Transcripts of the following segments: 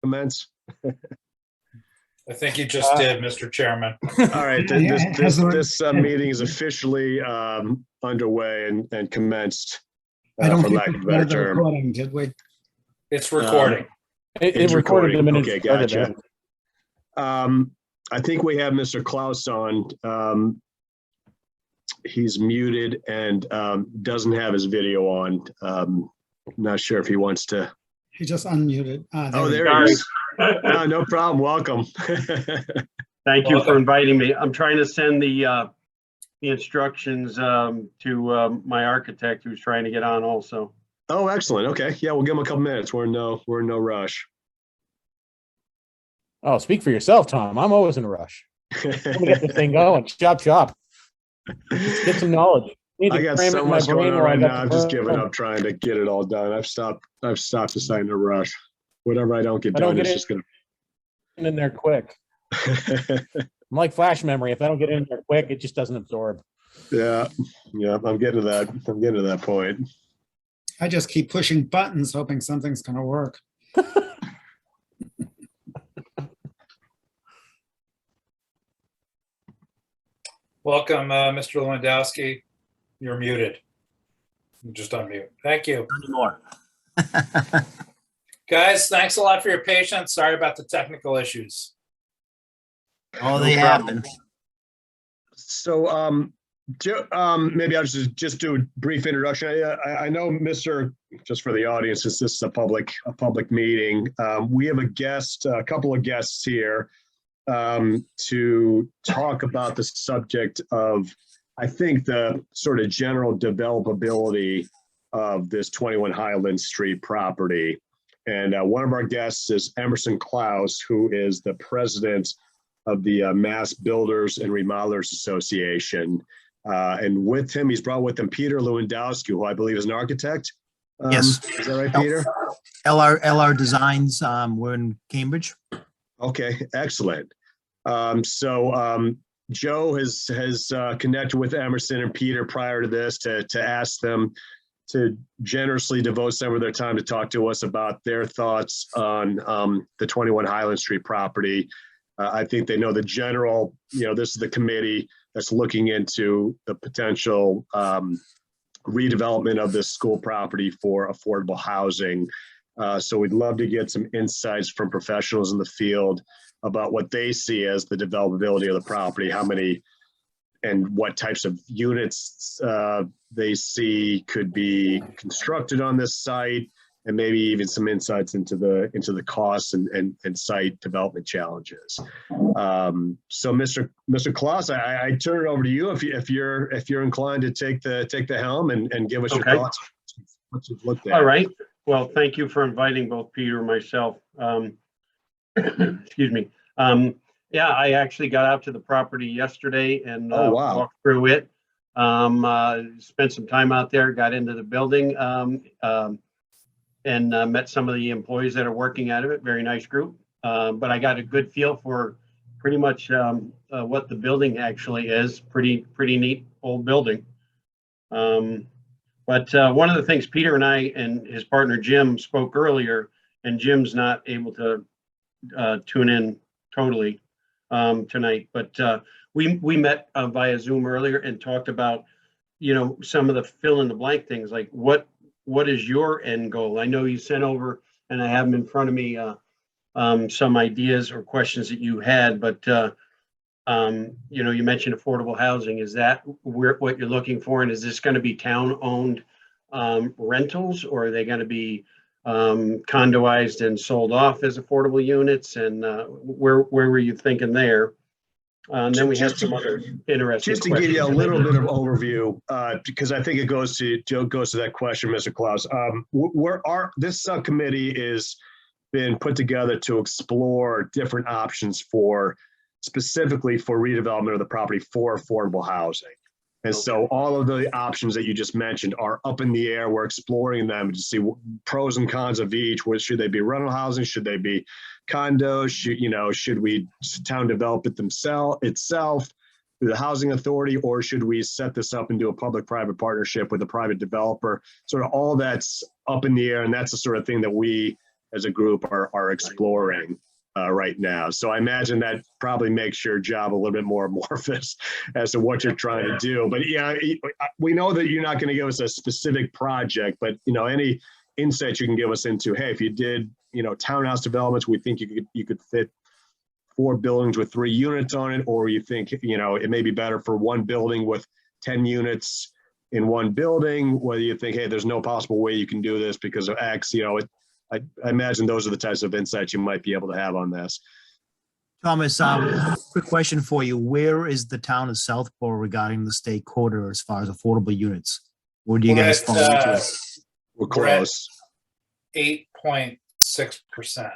commence? I think you just did, Mr. Chairman. All right, this meeting is officially underway and commenced. I don't for think lack we of a better had the term. recording, did we? It's recording. It's It recorded recording. the minutes. Okay, prior to gotcha. that. I think we have Mr. Klaus on. He's muted and doesn't have his video on. Not sure if he wants to. He just unmuted. Oh, there he is. No problem. Welcome. Thank you for inviting me. I'm trying to send the instructions to my architect who's trying to get on also. Oh, excellent. Okay. Yeah, we'll give him a couple minutes. We're in no rush. Oh, speak for yourself, Tom. I'm always in a rush. I'm gonna get this thing going. Chop. Let's get some knowledge. I got so much going on right now. I'm just giving up trying to get it all done. I've stopped deciding to rush. Whatever I don't get done, it's just gonna in there quick. I'm like flash memory. If I don't get in there quick, it just doesn't absorb. Yeah. I'm getting to that point. I just keep pushing buttons, hoping something's going to work. Welcome, Mr. Lewandowski. You're muted. Just unmute. Thank you. Anymore. Guys, thanks a lot for your patience. Sorry about the technical issues. Oh, they happen. So, maybe I'll just do a brief introduction. I know just for the audience, since this is a public meeting, we have a couple of guests here to talk about the subject of, I think, the sort of general developability of this 21 Highland Street property. And one of our guests is Emerson Klaus, who is the president of the Mass Builders and Remodelers Association. And with him, he's brought with him Peter Lewandowski, who I believe is an architect. Yes. Is that right, Peter? LR Designs, we're in Cambridge. Okay, excellent. Joe has connected with Emerson and Peter prior to this to ask them to generously devote some of their time to talk to us about their thoughts on the 21 Highland Street property. I think they know the general, this is the committee that's looking into the potential redevelopment of this school property for affordable housing. So we'd love to get some insights from professionals in the field about what they see as the developability of the property, how many and what types of units they see could be constructed on this site, and maybe even some insights into the costs and site development challenges. So Mr. Klaus, I turn it over to you if you're inclined to take the helm and give us your thoughts on what you've looked at. All right. Well, thank you for inviting both Peter and myself. Excuse me. Yeah, I actually got out to the property yesterday and walked through it. Spent some time out there, got into the building, and met some of the employees that are working out of it. Very nice group. But I got a good feel for pretty much what the building actually is. Pretty neat old building. But one of the things Peter and I and his partner Jim spoke earlier, and Jim's not able to tune in totally tonight, but we met via Zoom earlier and talked about, some of the fill in the blank things, like what is your end goal? I know you sent over, and I have them in front of me, some ideas or questions that you had, but you mentioned affordable housing. Is that what you're looking for? And is this going to be town-owned rentals, or are they going to be condoized and sold off as affordable units? And where were you thinking there? And then we have some other interesting just to give you a little bit of overview, because I think it goes to that question, Mr. Klaus. This subcommittee is been put together to explore different options specifically for redevelopment of the property for affordable housing. And so all of the options that you just mentioned are up in the air. We're exploring them to see pros and cons of each. Should they be rental housing? Should they be condos? Should we town develop it itself through the housing authority, or should we set this up and do a public-private partnership with a private developer? Sort of all that's up in the air, and that's the sort of thing that we as a group are exploring right now. So I imagine that probably makes your job a little bit more amorphous as to what you're trying to do. But yeah, we know that you're not going to give us a specific project, but any insight you can give us into, hey, if you did, townhouse developments, we think you could fit 4 buildings with 3 units on it, or you think, it may be better for 1 building with 10 units in 1 building, whether you think, hey, there's no possible way you can do this because of X, I imagine those are the types of insights you might be able to have on this. Thomas, quick question for you. Where is the town of Southport regarding the state quarter as far as affordable units? Where do you guys fall into it? We're We're at close. 8.6%.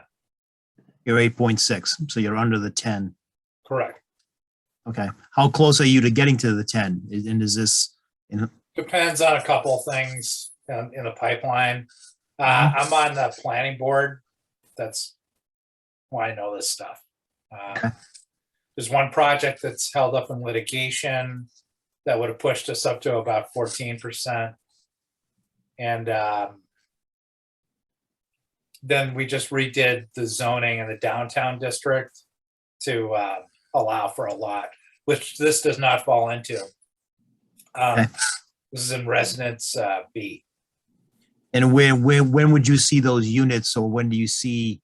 You're 8.6, so you're under the 10. Correct. Okay. How close are you to getting to the 10? And is this, Depends on a couple of things in the pipeline. I'm on the planning board. That's why I know this stuff. There's one project that's held up in litigation that would have pushed us up to about 14%. And then we just redid the zoning in the downtown district to allow for a lot, which this does not fall into. This is in Residence B. and when would you see those units, or when do you see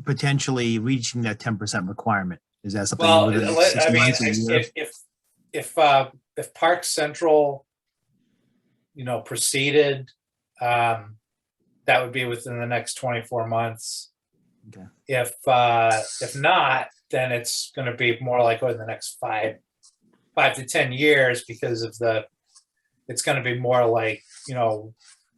potentially reaching that 10% requirement? Is that something Well, within the next 6 I mean, months, a year? if Park Central, proceeded, that would be within the next 24 months. Okay. If not, then it's going to be more like in the next 5 to 10 years, because of it's going to be more like,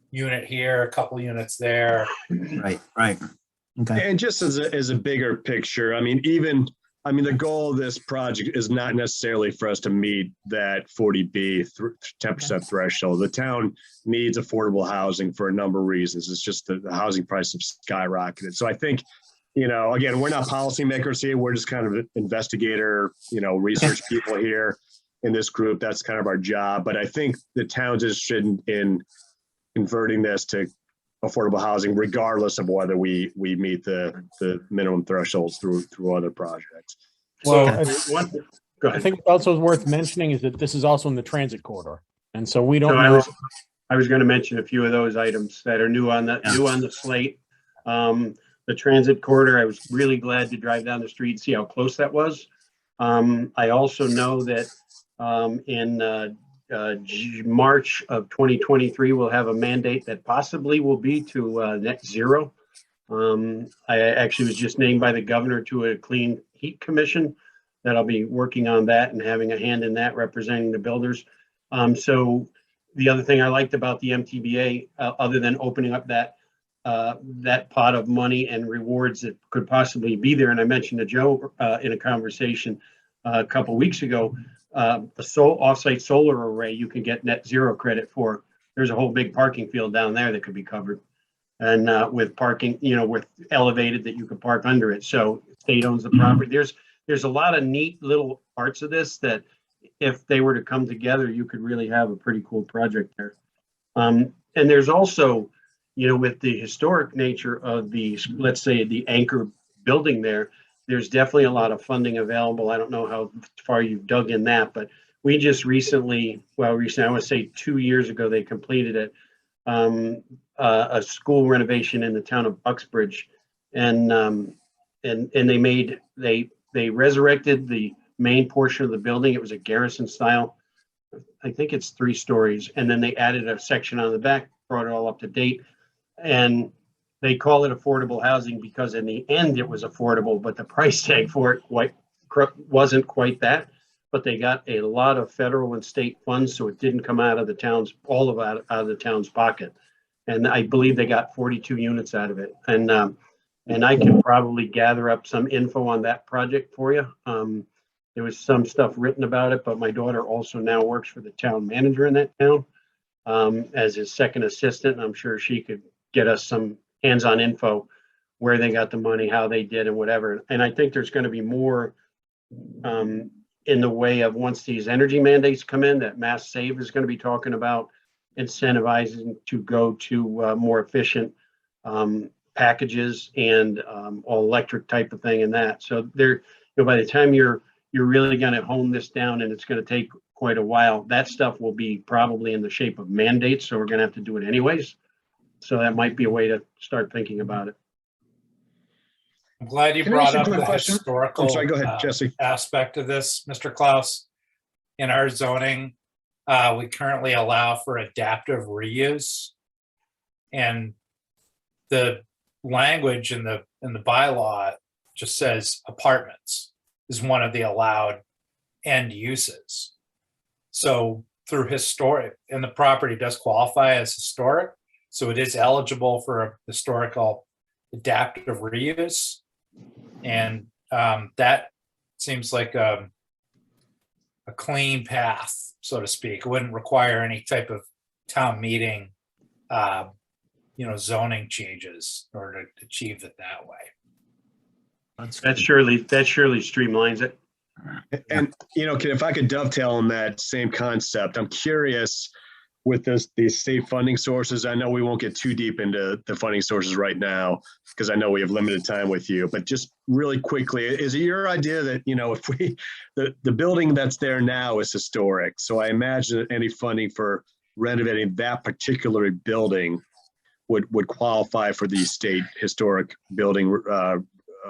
unit here, a couple units there. Right. Okay. And just as a bigger picture, the goal of this project is not necessarily for us to meet that 40B 10% threshold. The town needs affordable housing for a number of reasons. It's just the housing prices have skyrocketed. So I think, again, we're not policymakers here. We're just kind of investigator, research people here in this group. That's kind of our job. But I think the town's interested in converting this to affordable housing, regardless of whether we meet the minimum thresholds through other projects. Well, Go I ahead. think also worth mentioning is that this is also in the transit corridor. And so we So don't I know. was going to mention a few of those items that are new on the slate. The transit corridor, I was really glad to drive down the street and see how close that was. I also know that in March of 2023, we'll have a mandate that possibly will be to net zero. I actually was just named by the governor to a clean heat commission that I'll be working on that and having a hand in that, representing the builders. So the other thing I liked about the MTBA, other than opening up that pot of money and rewards that could possibly be there, and I mentioned to Joe in a conversation a couple of weeks ago, a offsite solar array you can get net zero credit for. There's a whole big parking field down there that could be covered, and with parking, with elevated that you could park under it. So state owns the property. There's a lot of neat little parts of this that, if they were to come together, you could really have a pretty cool project there. And there's also, with the historic nature of let's say the anchor building there, there's definitely a lot of funding available. I don't know how far you've dug in that, but we just recently, I want to say 2 years ago, they completed it, a school renovation in the town of Uxbridge, and they resurrected the main portion of the building. It was a garrison style. I think it's 3 stories, and then they added a section on the back, brought it all up to date, and they call it affordable housing because in the end it was affordable, but the price tag for it wasn't quite that. But they got a lot of federal and state funds, so it didn't come out of the town's out of the town's pocket. And I believe they got 42 units out of it. And I can probably gather up some info on that project for you. There was some stuff written about it, but my daughter also now works for the town manager in that town as his second assistant. And I'm sure she could get us some hands-on info where they got the money, how they did, and whatever. And I think there's going to be more in the way of, once these energy mandates come in, that Mass Save is going to be talking about incentivizing to go to more efficient packages and all electric type of thing and that. So there, by the time you're really going to hone this down, and it's going to take quite a while, that stuff will be probably in the shape of mandates. So we're going to have to do it anyways. So that might be a way to start thinking about it. I'm glad you Can I brought ask you a up quick the question? historical I'm sorry, go ahead, Jesse. aspect of this, Mr. Klaus. In our zoning, we currently allow for adaptive reuse. And the language in the bylaw just says apartments is one of the allowed end uses. So through historic, and the property does qualify as historic, so it is eligible for a historical adaptive reuse. And that seems like a clean path, so to speak. It wouldn't require any type of town meeting, zoning changes in order to achieve it that way. That surely streamlines it. And, if I could dovetail on that same concept, I'm curious with these state funding sources. I know we won't get too deep into the funding sources right now, because I know we have limited time with you, but just really quickly, is it your idea that, if the building that's there now is historic, so I imagine that any funding for renovating that particular building would qualify for the state historic building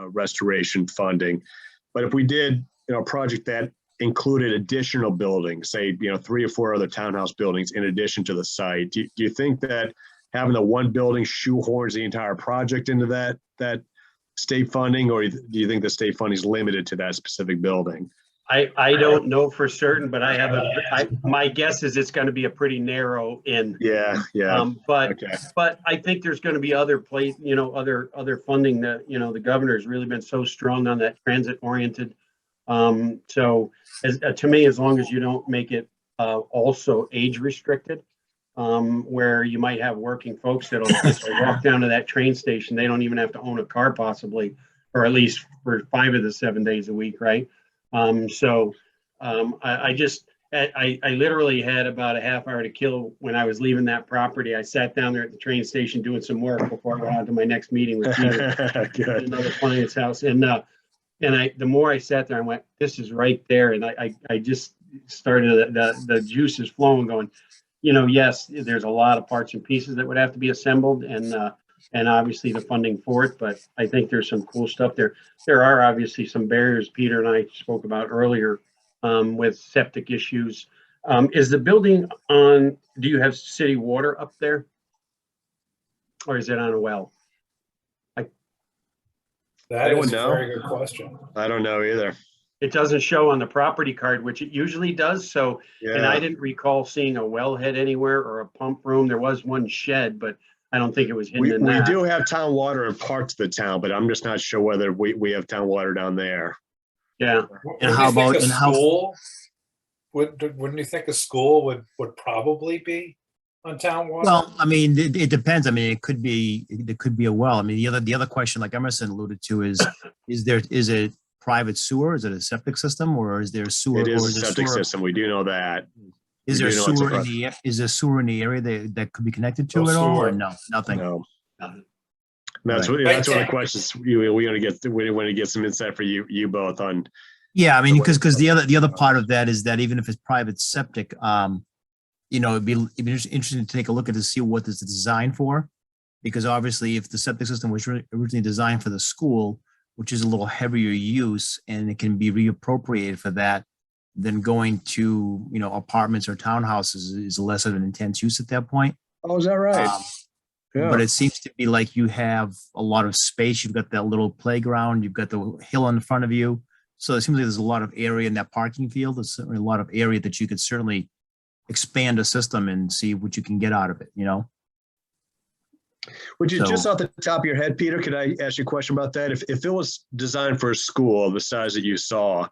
restoration funding. But if we did, a project that included additional buildings, say, 3 or 4 other townhouse buildings in addition to the site, do you think that having the one building shoehorns the entire project into that state funding, or do you think the state funding is limited to that specific building? I don't know for certain, but my guess is it's going to be a pretty narrow in. Yeah. But Okay. but I think there's going to be other other funding that, the governor's really been so strong on that transit oriented. So to me, as long as you don't make it also age restricted, where you might have working folks that'll walk down to that train station. They don't even have to own a car possibly, or at least for 5 of the 7 days a week. Right. I literally had about a half hour to kill when I was leaving that property. I sat down there at the train station doing some work before I went on to my next meeting with Peter at another client's house. And the more I sat there, I went, this is right there. And I just started, the juices flowing, going, yes, there's a lot of parts and pieces that would have to be assembled, and obviously the funding for it. But I think there's some cool stuff there. There are obviously some barriers Peter and I spoke about earlier, with septic issues. Is the building do you have city water up there? Or is it on a well? That Anyone is a know? very good question. I don't know either. It doesn't show on the property card, which it usually does. So, and I Yeah. didn't recall seeing a wellhead anywhere or a pump room. There was one shed, but I don't think it was hidden We in that. do have town water in parts of the town, but I'm just not sure whether we have town water down there. Yeah. And how about- and how- school? Wouldn't you think a school would probably be on town water? Well, I mean, it depends. I mean, it could be a well. I mean, the other question, like Emerson alluded to, is it private sewer? Is it a septic system, or is there sewer? It or is a is there septic sewer- system. We do know that. Is we there do know it's sewer a in is there sewer in the area that could be connected to No it all, or sewer. no? Nothing. No. Nothing. That's Right. one of the questions we want to get. We want to get some insight for you both on. Yeah, I mean, The way- because the other part of that is that even if it's private septic, it'd be interesting to take a look at to see what is the design for, because obviously if the septic system was originally designed for the school, which is a little heavier use, and it can be reappropriated for that, then going to apartments or townhouses is less of an intense use at that point. Oh, is that right? Yeah. But it seems to be like you have a lot of space. You've got that little playground. You've got the hill in front of you. So it seems like there's a lot of area in that parking field. There's certainly a lot of area that you could certainly expand a system and see what you can get out of it, Would you just so- off the top of your head, Peter, could I ask you a question about that? If it was designed for a school the size that you saw,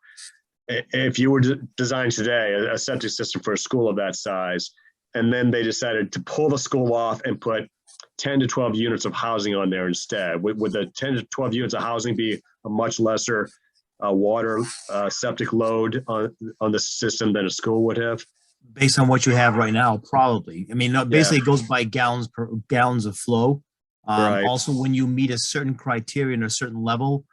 if you were to design today a septic system for a school of that size, and then they decided to pull the school off and put 10 to 12 units of housing on there instead, would the 10 to 12 units of housing be a much lesser water septic load on the system than a school would have? Based on what you have right now, probably. I mean, basically it goes by gallons of flow. Right. Also, when you meet a certain criteria and a certain level,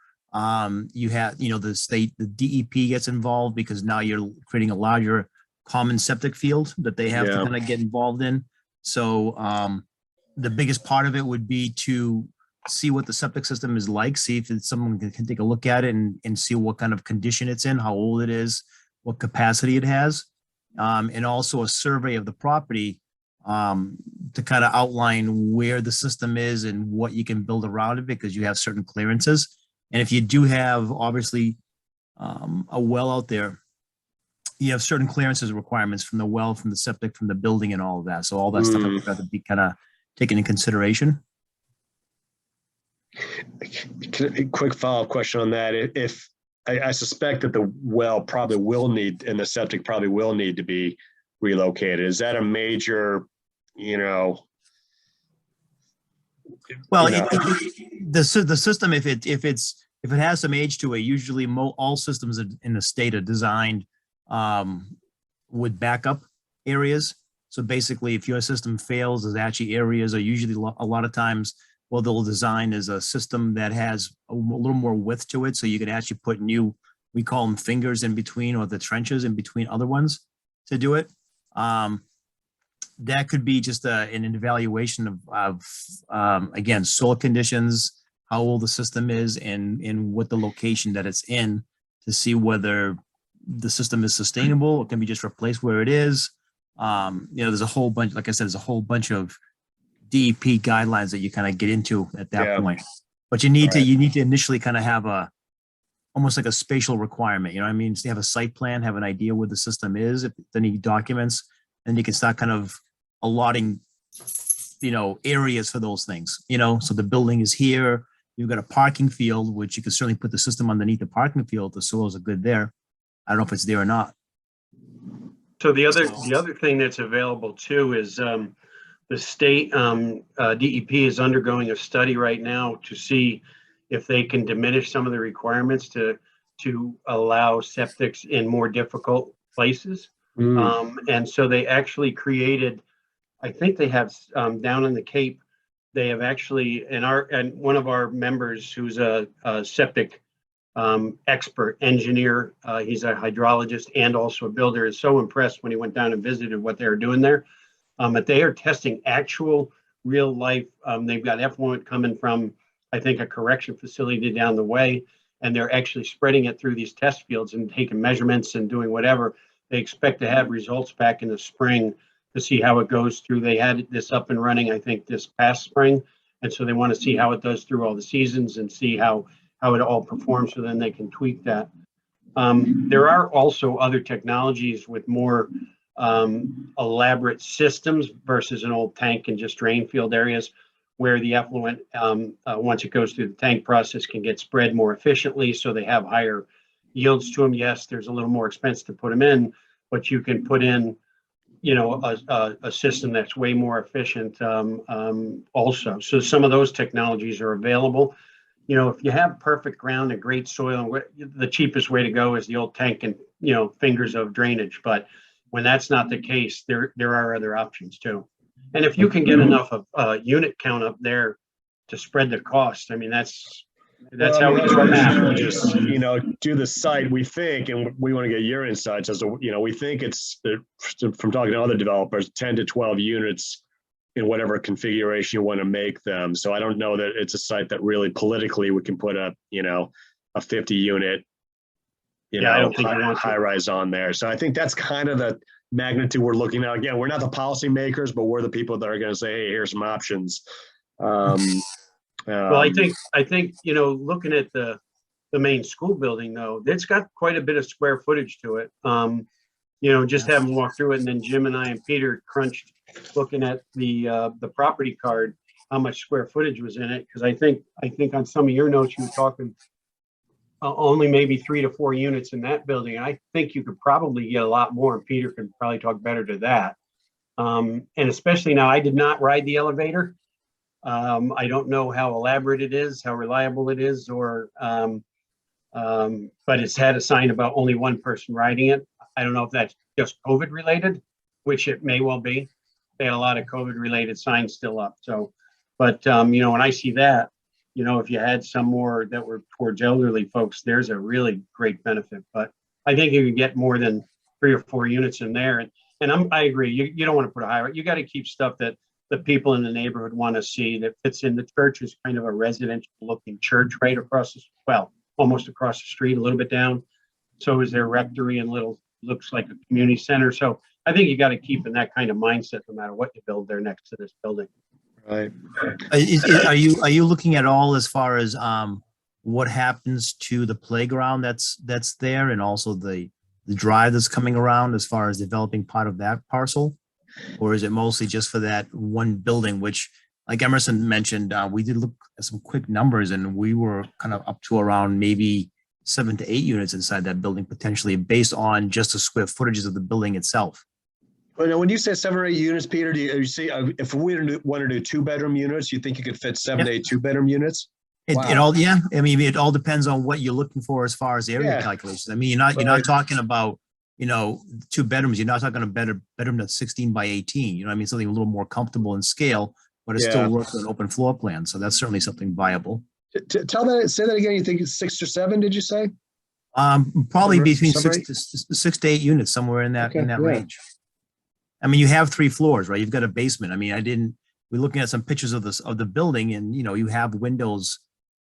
you have, the DEP gets involved because now you're creating a larger common septic field that they have to Yeah. kind of get involved in. So the biggest part of it would be to see what the septic system is like, see if it's someone can take a look at it and see what kind of condition it's in, how old it is, what capacity it has, and also a survey of the property to kind of outline where the system is and what you can build around it, because you have certain clearances. And if you do have, obviously, a well out there, you have certain clearances requirements from the well, from the septic, from the building, and all of that. So all that stuff has to be kind of taken into consideration. A quick follow-up question on that. If I suspect that the well probably will need, and the septic probably will need to be relocated. Is that a major, Well, the system, if it has some age to it, usually all systems in the state are designed with backup areas. So basically, if your system fails, there's actually areas, or usually a lot of times, what they'll design is a system that has a little more width to it, so you can actually put new, we call them fingers in between, or the trenches in between other ones to do it. That could be just an evaluation of again, soil conditions, how old the system is, and what the location that it's in, to see whether the system is sustainable or can be just replaced where it is. There's a whole bunch, like I said, there's a whole bunch of DEP guidelines that you kind of get into at that point. But you need to initially kind of have almost like a spatial requirement, what I mean? So you have a site plan, have an idea where the system is, if any documents, and you can start kind of allotting, areas for those things, so the building is here, you've got a parking field, which you can certainly put the system underneath the parking field. The soils are good there. I don't know if it's there or not. So the other thing that's available too is the state DEP is undergoing a study right now to see if they can diminish some of the requirements to allow septics in more difficult places. And so they actually created, I think they have down in the Cape, they have actually, and one of our members who's a septic expert engineer, he's a hydrologist and also a builder, is so impressed when he went down and visited what they're doing there. But they are testing actual real life. They've got effluent coming from, I think, a correction facility down the way, and they're actually spreading it through these test fields and taking measurements and doing whatever. They expect to have results back in the spring to see how it goes through. They had this up and running, I think, this past spring. And so they want to see how it does through all the seasons and see how it all performs, so then they can tweak that. There are also other technologies with more elaborate systems versus an old tank and just drain field areas, where the effluent, once it goes through the tank process, can get spread more efficiently, so they have higher yields to them. Yes, there's a little more expense to put them in, but you can put in, a system that's way more efficient also. So some of those technologies are available. If you have perfect ground and great soil, the cheapest way to go is the old tank and, fingers of drainage. But when that's not the case, there are other options too. And if you can get enough of unit count up there to spread the cost, I mean, that's how we do it. Just, do the site, we think, and we want to get your insights as to, we think it's, from talking to other developers, 10 to 12 units in whatever configuration you want to make them. So I don't know that it's a site that really politically we can put a 50 unit, I don't think high rise on there. So I think that's kind of the magnitude we're looking at. Again, we're not the policy makers, but we're the people that are going to say, hey, here's some options. Well, I think, looking at the main school building, though, it's got quite a bit of square footage to it. Just having walked through it, and then Jim and I and Peter crunched looking at the property card, how much square footage was in it. Because I think on some of your notes, you were talking only maybe 3 to 4 units in that building. I think you could probably get a lot more, and Peter could probably talk better to that. And especially now, I did not ride the elevator. I don't know how elaborate it is, how reliable it is, or but it's had a sign about only one person riding it. I don't know if that's just COVID related, which it may well be. They had a lot of COVID related signs still up. So, But, when I see that, if you had some more that were towards elderly folks, there's a really great benefit. But I think you can get more than 3 or 4 units in there. And I agree, you don't want to put a high, you got to keep stuff that the people in the neighborhood want to see that fits in. The church is kind of a residential looking church right across almost across the street, a little bit down. So is their rectory and looks like a community center. So I think you got to keep in that kind of mindset no matter what you build there next to this building. Right. Are you looking at all as far as what happens to the playground that's there, and also the drive that's coming around as far as developing part of that parcel? Or is it mostly just for that one building, which, like Emerson mentioned, we did look at some quick numbers and we were kind of up to around maybe 7 to 8 units inside that building potentially, based on just the square footages of the building itself. Well, when you say 7 or 8 units, Peter, do you see, if we want to do 2-bedroom units, you think you could fit 7 to 8 2-bedroom units? It Wow. all, yeah. I mean, it all depends on what you're looking for as far as area Yeah. calculations. I mean, you're not talking about, 2 bedrooms. You're not talking a bedroom that's 16 by 18. I mean, something a little more comfortable in scale, but it Yeah. still works with an open floor plan. So that's certainly something viable. Say that again. You think it's 6 or 7, did you say? Probably Summary- between summary? 6 to 8 units, somewhere in that Okay, yeah. range. I mean, you have 3 floors, right? You've got a basement. I mean, we're looking at some pictures of the building, and you have windows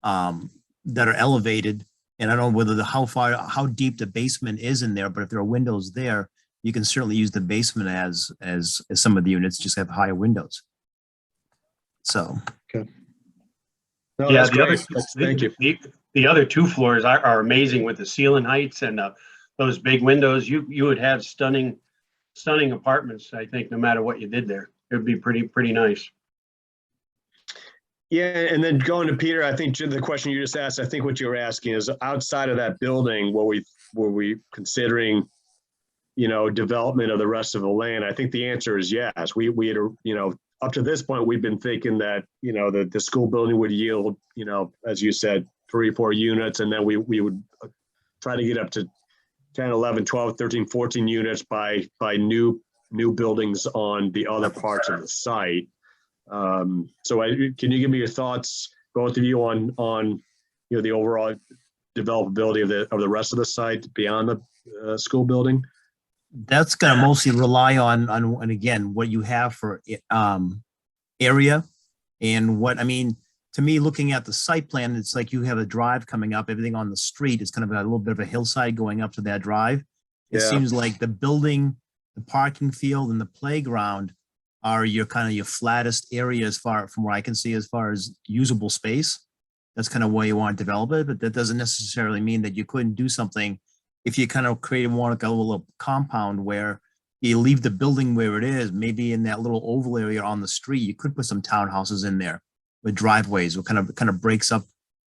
that are elevated, and I don't know whether how deep the basement is in there, but if there are windows there, you can certainly use the basement as some of the units just have higher windows. So No, Yeah, that's great. Thank you. The other 2 floors are amazing with the ceiling heights and those big windows. You would have stunning apartments, I think, no matter what you did there. It would be pretty nice. Yeah, and then going to Peter, I think the question you just asked, I think what you were asking is, outside of that building, were we considering, development of the rest of the land? I think the answer is yes. We had, up to this point, we've been thinking that, the school building would yield, as you said, 3 or 4 units, and then we would try to get up to 10, 11, 12, 13, 14 units by new buildings on the other parts of the site. So can you give me your thoughts, both of you, on the overall developability of the rest of the site beyond the school building? that's going to mostly rely on and again, what you have for area, and what, I mean, to me, looking at the site plan, it's like you have a drive coming up, everything on the street is kind of a little bit of a hillside going up to that drive. It Yeah. seems like the building, the parking field, and the playground are your flattest area from where I can see as far as usable space. That's kind of where you want to develop it, but that doesn't necessarily mean that you couldn't do something if you kind of create more like a little compound where you leave the building where it is, maybe in that little oval area on the street, you could put some townhouses in there with driveways, what kind of breaks up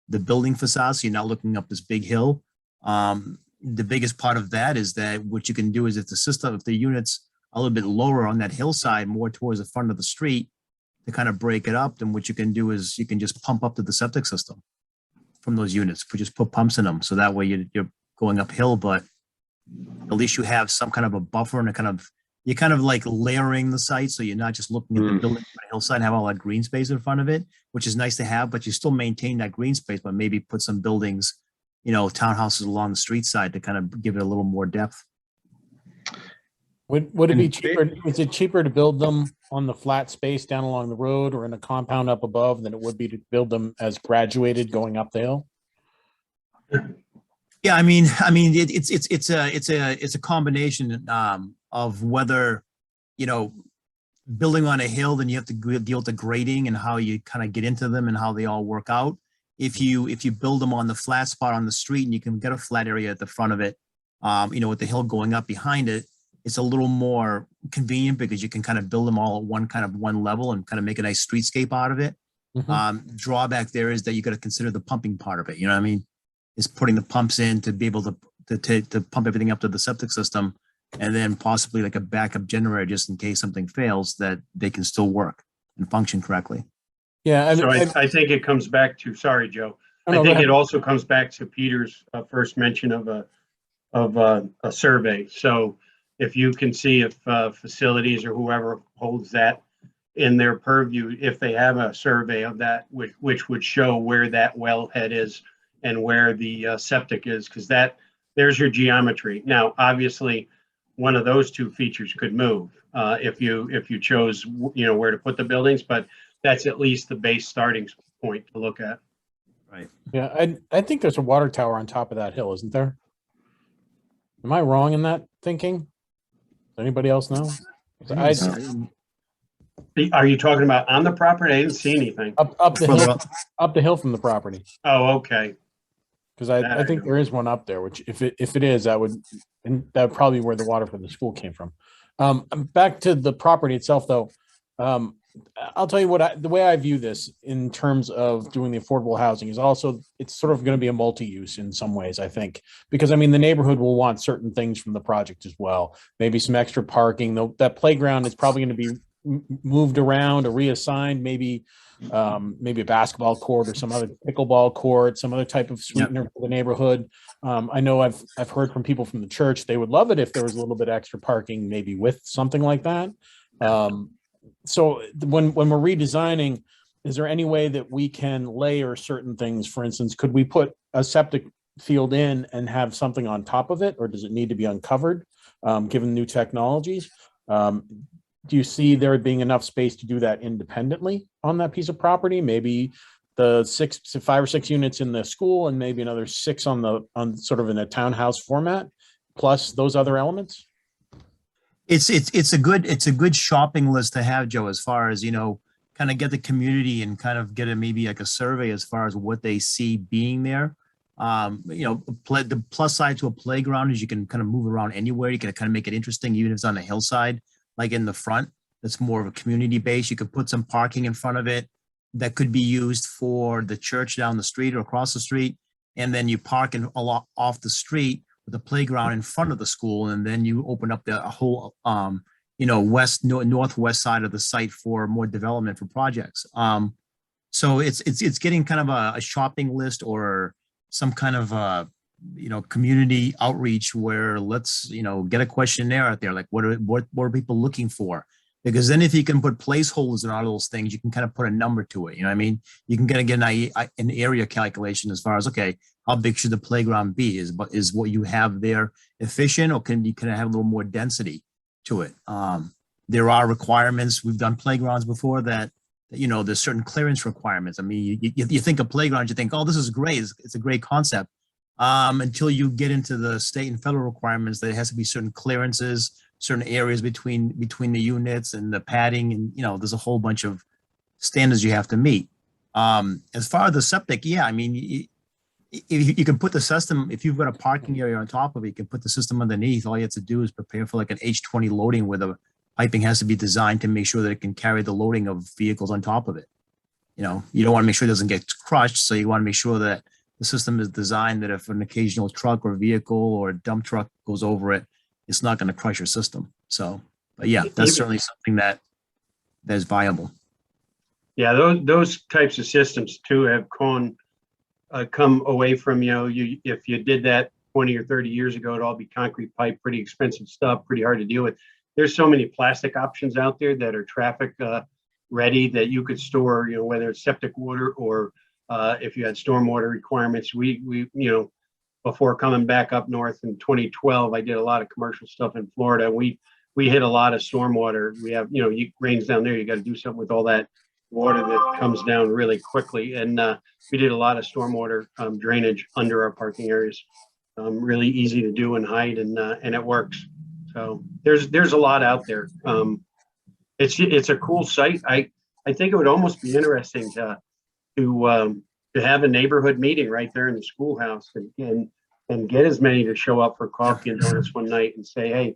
the building facade, so you're not looking up this big hill. The biggest part of that is that what you can do is if the units a little bit lower on that hillside, more towards the front of the street, to kind of break it up, then what you can do is you can just pump up to the septic system from those units. Just put pumps in them, so that way you're going uphill, but at least you have some kind of a buffer, and you're kind of like layering the site, so you're not just looking at the building on the hillside and have all that green space in front of it, which is nice to have, but you still maintain that green space, but maybe put some buildings, townhouses along the street side to kind of give it a little more depth. Would it be cheaper? Is it cheaper to build them on the flat space down along the road or in a compound up above than it would be to build them as graduated going up the hill? Yeah, I mean, it's a combination of whether, building on a hill, then you have to deal with the grading and how you kind of get into them and how they all work out. If you build them on the flat spot on the street, and you can get a flat area at the front of it, with the hill going up behind it, it's a little more convenient because you can kind of build them all at one level and kind of make a nice streetscape out of it. Mhm. Drawback there is that you got to consider the pumping part of it. You know what I mean? Is putting the pumps in to be able to pump everything up to the septic system, and then possibly like a backup generator just in case something fails, that they can still work and function correctly. Yeah, So I think it comes back to, sorry, Joe. Oh, I no, go think ahead. it also comes back to Peter's first mention of a survey. So if you can see if facilities or whoever holds that in their purview if they have a survey of that, which would show where that wellhead is and where the septic is, because there's your geometry. Now, obviously, one of those two features could move if you chose, where to put the buildings, but that's at least the base starting point to look at. Right. Yeah, I think there's a water tower on top of that hill, isn't there? Am I wrong in that thinking? Does anybody else know? Are you talking about on the property? I didn't see anything. Up the Further hill, up. up the hill from the property. Oh, okay. Because That I I think know. there is one up there, which if it is, that would probably where the water from the school came from. Back to the property itself, though. I'll tell you what the way I view this in terms of doing the affordable housing is also it's sort of going to be a multi-use in some ways, I think, because I mean the neighborhood will want certain things from the project as well. Maybe some extra parking. Though that playground is probably going to be moved around or reassigned. Maybe a basketball court or some other pickleball court, some other type of sweetener for the neighborhood. I know I've heard from people from the church they would love it if there was a little bit extra parking, maybe with something like that. So when we're redesigning, is there any way that we can layer certain things? For instance, could we put a septic field in and have something on top of it, or does it need to be uncovered, given new technologies? Do you see there being enough space to do that independently on that piece of property? Maybe the 5 or 6 units in the school and maybe another 6 on sort of in a townhouse format, plus those other elements? It's a good shopping list to have, Joe, as far as, kind of get the community and kind of get maybe like a survey as far as what they see being there. The plus side to a playground is you can kind of move around anywhere. You can kind of make it interesting, even if it's on a hillside, like in the front. That's more of a community base. You could put some parking in front of it that could be used for the church down the street or across the street. And then you park a lot off the street with the playground in front of the school. And then you open up the whole, northwest side of the site for more development for projects. So it's getting kind of a shopping list or some kind of community outreach where let's get a questionnaire out there, like what are people looking for? Because then if you can put placeholders in all those things, you can kind of put a number to it. You know what I mean? You can get an area calculation as far as, okay, how big should the playground be? Is what you have there efficient, or can I have a little more density to it? There are requirements. We've done playgrounds before that there's certain clearance requirements. I mean, you think of playgrounds, you think, oh, this is great. It's a great concept. Until you get into the state and federal requirements, there has to be certain clearances, certain areas between the units and the padding, and there's a whole bunch of standards you have to meet. As far as the septic, yeah, I mean, if you can put the system, if you've got a parking area on top of it, you can put the system underneath. All you have to do is prepare for like an H20 loading where the piping has to be designed to make sure that it can carry the loading of vehicles on top of it. You don't want to make sure it doesn't get crushed, so you want to make sure that the system is designed that if an occasional truck or vehicle or dump truck goes over it, it's not going to crush your system. So, but yeah, that's certainly something that is viable. Yeah, those types of systems too have come away from, if you did that 20 or 30 years ago, it'd all be concrete pipe, pretty expensive stuff, pretty hard to deal with. There's so many plastic options out there that are traffic ready that you could store, whether it's septic water or if you had stormwater requirements. We before coming back up north in 2012, I did a lot of commercial stuff in Florida. We hit a lot of stormwater. We have, rains down there. You got to do something with all that water that comes down really quickly. And we did a lot of stormwater drainage under our parking areas. Really easy to do and hide, and it works. So there's a lot out there. It's a cool site. I think it would almost be interesting to have a neighborhood meeting right there in the schoolhouse and get as many to show up for coffee and donuts one night and say, hey,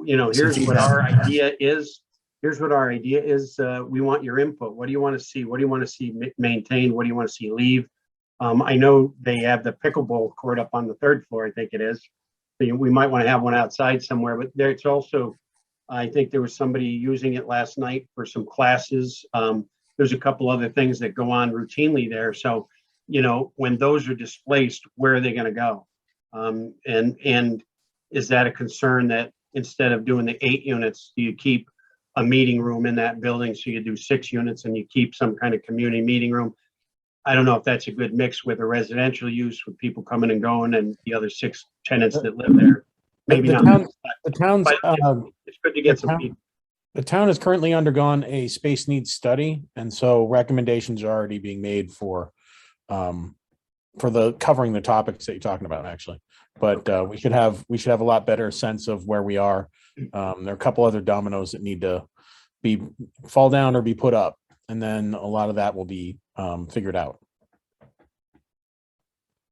here's what our idea is. Here's what our idea is. We want your input. What do you want to see? What do you want to see maintained? What do you want to see leave? I know they have the pickleball court up on the 3rd floor, I think it is. We might want to have one outside somewhere, but there's also, I think there was somebody using it last night for some classes. There's a couple other things that go on routinely there. So, when those are displaced, where are they going to go? And is that a concern that instead of doing the 8 units, do you keep a meeting room in that building. So you do 6 units and you keep some kind of community meeting room. I don't know if that's a good mix with a residential use with people coming and going and the other 6 tenants that live there. Maybe The not. town's, But it's good to get some people. the town has currently undergone a space needs study, and so recommendations are already being made for the covering the topics that you're talking about, actually. But we should have a lot better sense of where we are. There are a couple other dominoes that need to fall down or be put up, and then a lot of that will be figured out.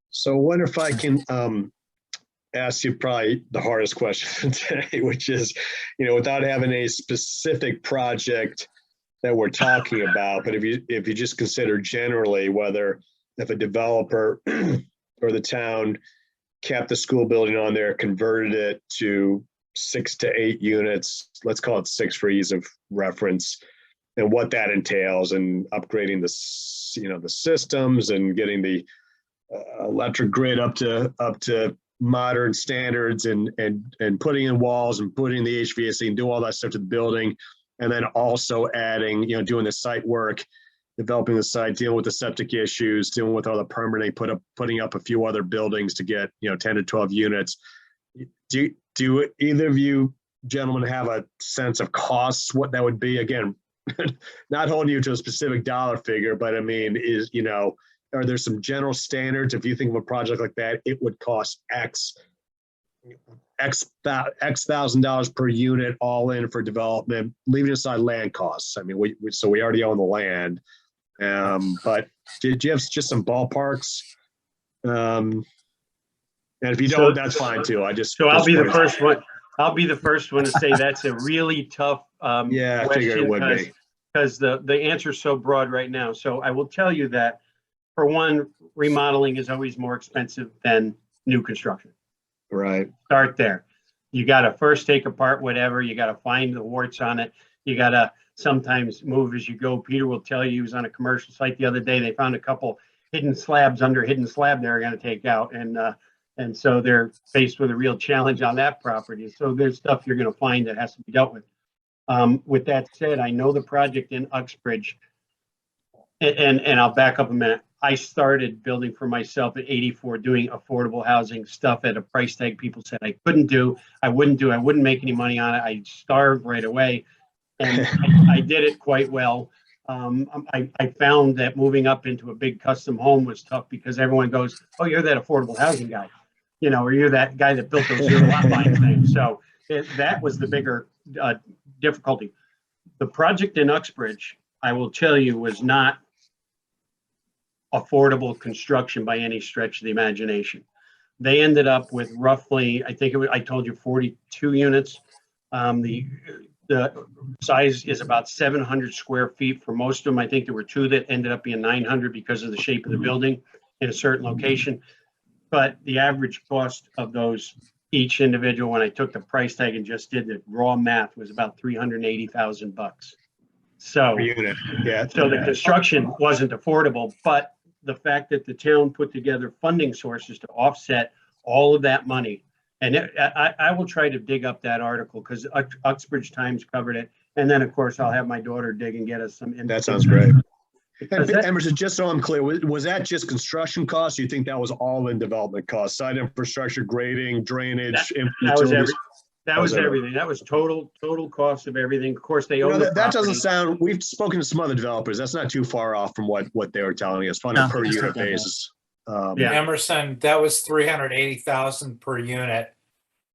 So I wonder if I can ask you probably the hardest question today, which is, without having a specific project that we're talking about, but if you just consider generally whether if a developer or the town kept the school building on there, converted it to 6 to 8 units, let's call it 6 for ease of reference, and what that entails, and upgrading the systems and getting the electric grid up to modern standards, and putting in walls and putting the HVAC and do all that stuff to the building, and then also adding, doing the site work, developing the site, dealing with the septic issues, dealing with all the permitting, putting up a few other buildings to get 10 to 12 units. Do either of you gentlemen have a sense of costs, what that would be? Again, not holding you to a specific dollar figure, but I mean, are there some general standards? If you think of a project like that, it would cost X $1,000s per unit all in for development, leaving aside land costs. I mean, we already own the land. But did you have just some ballparks? And if you don't, that's fine too. I'll be the first one. I'll be the first one to say that's a really tough yeah, I figured it would be, because the answer is so broad right now. So I will tell you that, for one, remodeling is always more expensive than new construction. Right. Start there. You got to first take apart whatever. You got to find the warts on it. You got to sometimes move as you go. Peter will tell you, he was on a commercial site the other day. They found a couple hidden slabs under a hidden slab they were going to take out. And so they're faced with a real challenge on that property. So there's stuff you're going to find that has to be dealt with. With that said, I know the project in Uxbridge, and I'll back up a minute. I started building for myself at 84, doing affordable housing stuff at a price tag people said I couldn't do, I wouldn't make any money on it. I starved right away, and I did it quite well. I found that moving up into a big custom home was tough because everyone goes, "Oh, you're that affordable housing guy," or "You're that guy that built those zero lot line things." So that was the bigger difficulty. The project in Uxbridge, I will tell you, was not affordable construction by any stretch of the imagination. They ended up with roughly, I told you 42 units. The size is about 700 square feet for most of them. I think there were 2 that ended up being 900 because of the shape of the building in a certain location. But the average cost of those, each individual, when I took the price tag and just did the raw math, was about $380,000. So, yeah. So the construction wasn't affordable, but the fact that the town put together funding sources to offset all of that money. And I will try to dig up that article because Uxbridge Times covered it. And then, of course, I'll have my daughter dig and get us some. That sounds great. And Emerson, just so I'm clear, was that just construction costs? You think that was all in development costs, site infrastructure, grading, drainage? That was everything. That was total cost of everything. Of course, they own that doesn't sound. We've spoken to some other developers. That's not too far off from what they were telling us on a per unit basis. Emerson, that was $380,000 per unit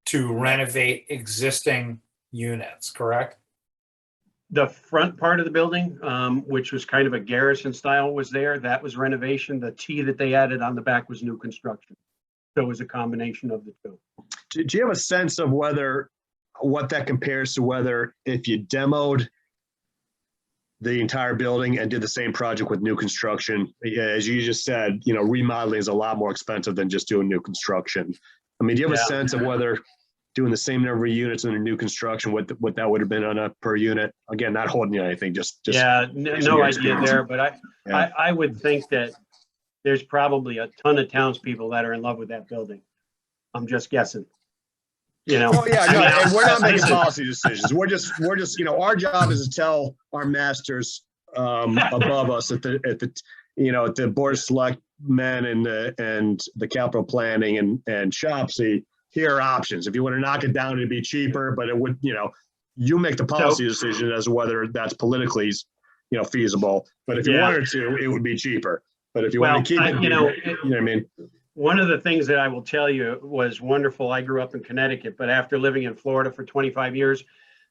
to renovate existing units, correct? The front part of the building, which was kind of a garrison style, was there. That was renovation. The T that they added on the back was new construction. So it was a combination of the two. Do you have a sense of what that compares to whether if you demoed the entire building and did the same project with new construction? As you just said, remodeling is a lot more expensive than just doing new construction. I mean, do you have a sense of whether doing the same number of units in a new construction, what that would have been on a per unit? Again, not holding you anything, just no idea there, but I would think that there's probably a ton of townspeople that are in love with that building. I'm just guessing. Oh, yeah, no, and we're not making Listen. policy decisions. We're just, our job is to tell our masters above us at the Board of Selectmen and the capital planning and SHOPC, here are options. If you want to knock it down, it'd be cheaper, but it would, you make the policy decision as to whether that's politically, feasible. But if you Yeah. wanted to, it would be cheaper. But if you want to keep it, you know what I mean? One of the things that I will tell you was wonderful. I grew up in Connecticut, but after living in Florida for 25 years,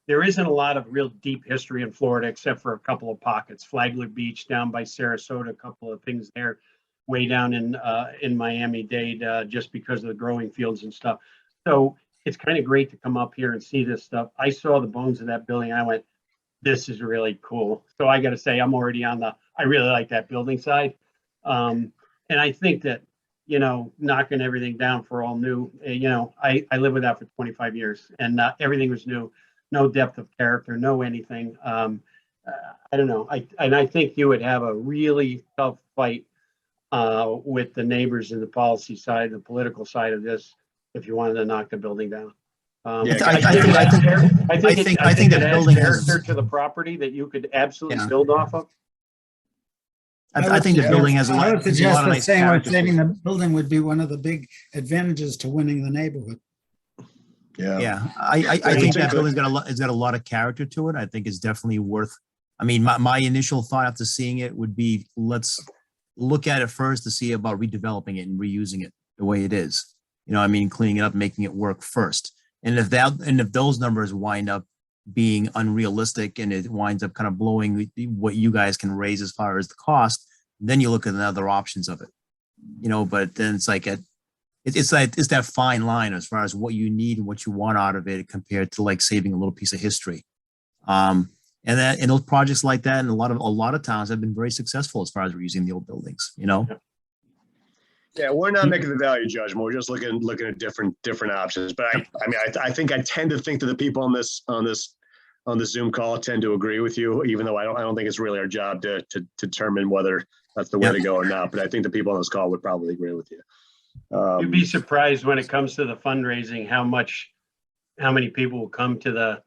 there isn't a lot of real deep history in Florida, except for a couple of pockets. Flagler Beach down by Sarasota, a couple of things there, way down in Miami-Dade, just because of the growing fields and stuff. So it's kind of great to come up here and see this stuff. I saw the bones of that building. I went, this is really cool. So I got to say, I'm already on I really like that building side. And I think that, knocking everything down for all new, I lived with that for 25 years and everything was new, no depth of character, no anything. I don't know. I think you would have a really tough fight with the neighbors in the policy side, the political side of this, if you wanted to knock the building down. I think the building has character to the property that you could absolutely Yeah. build off of. I think the building has a lot. I would has a suggest lot of that nice saying we're character. saving the building would be one of the big advantages to winning the neighborhood. Yeah, I think that building's got it's got a lot of character to it. I think it's definitely worth. I mean, my initial thought after seeing it would be, let's look at it first to see about redeveloping it and reusing it the way it is. Cleaning it up, making it work first. And if those numbers wind up being unrealistic and it winds up kind of blowing what you guys can raise as far as the cost, then you look at the other options of it. But then it's like it's that fine line as far as what you need and what you want out of it compared to like saving a little piece of history. And those projects like that, and a lot of towns have been very successful as far as reusing the old buildings. Yeah, we're not making the value judgment. We're just looking at different options. But I think I tend to think that the people on the Zoom call tend to agree with you, even though I don't think it's really our job to determine whether that's the way to go or not. But I think the people on this call would probably agree with you. You'd be surprised when it comes to the fundraising, how many people will come to the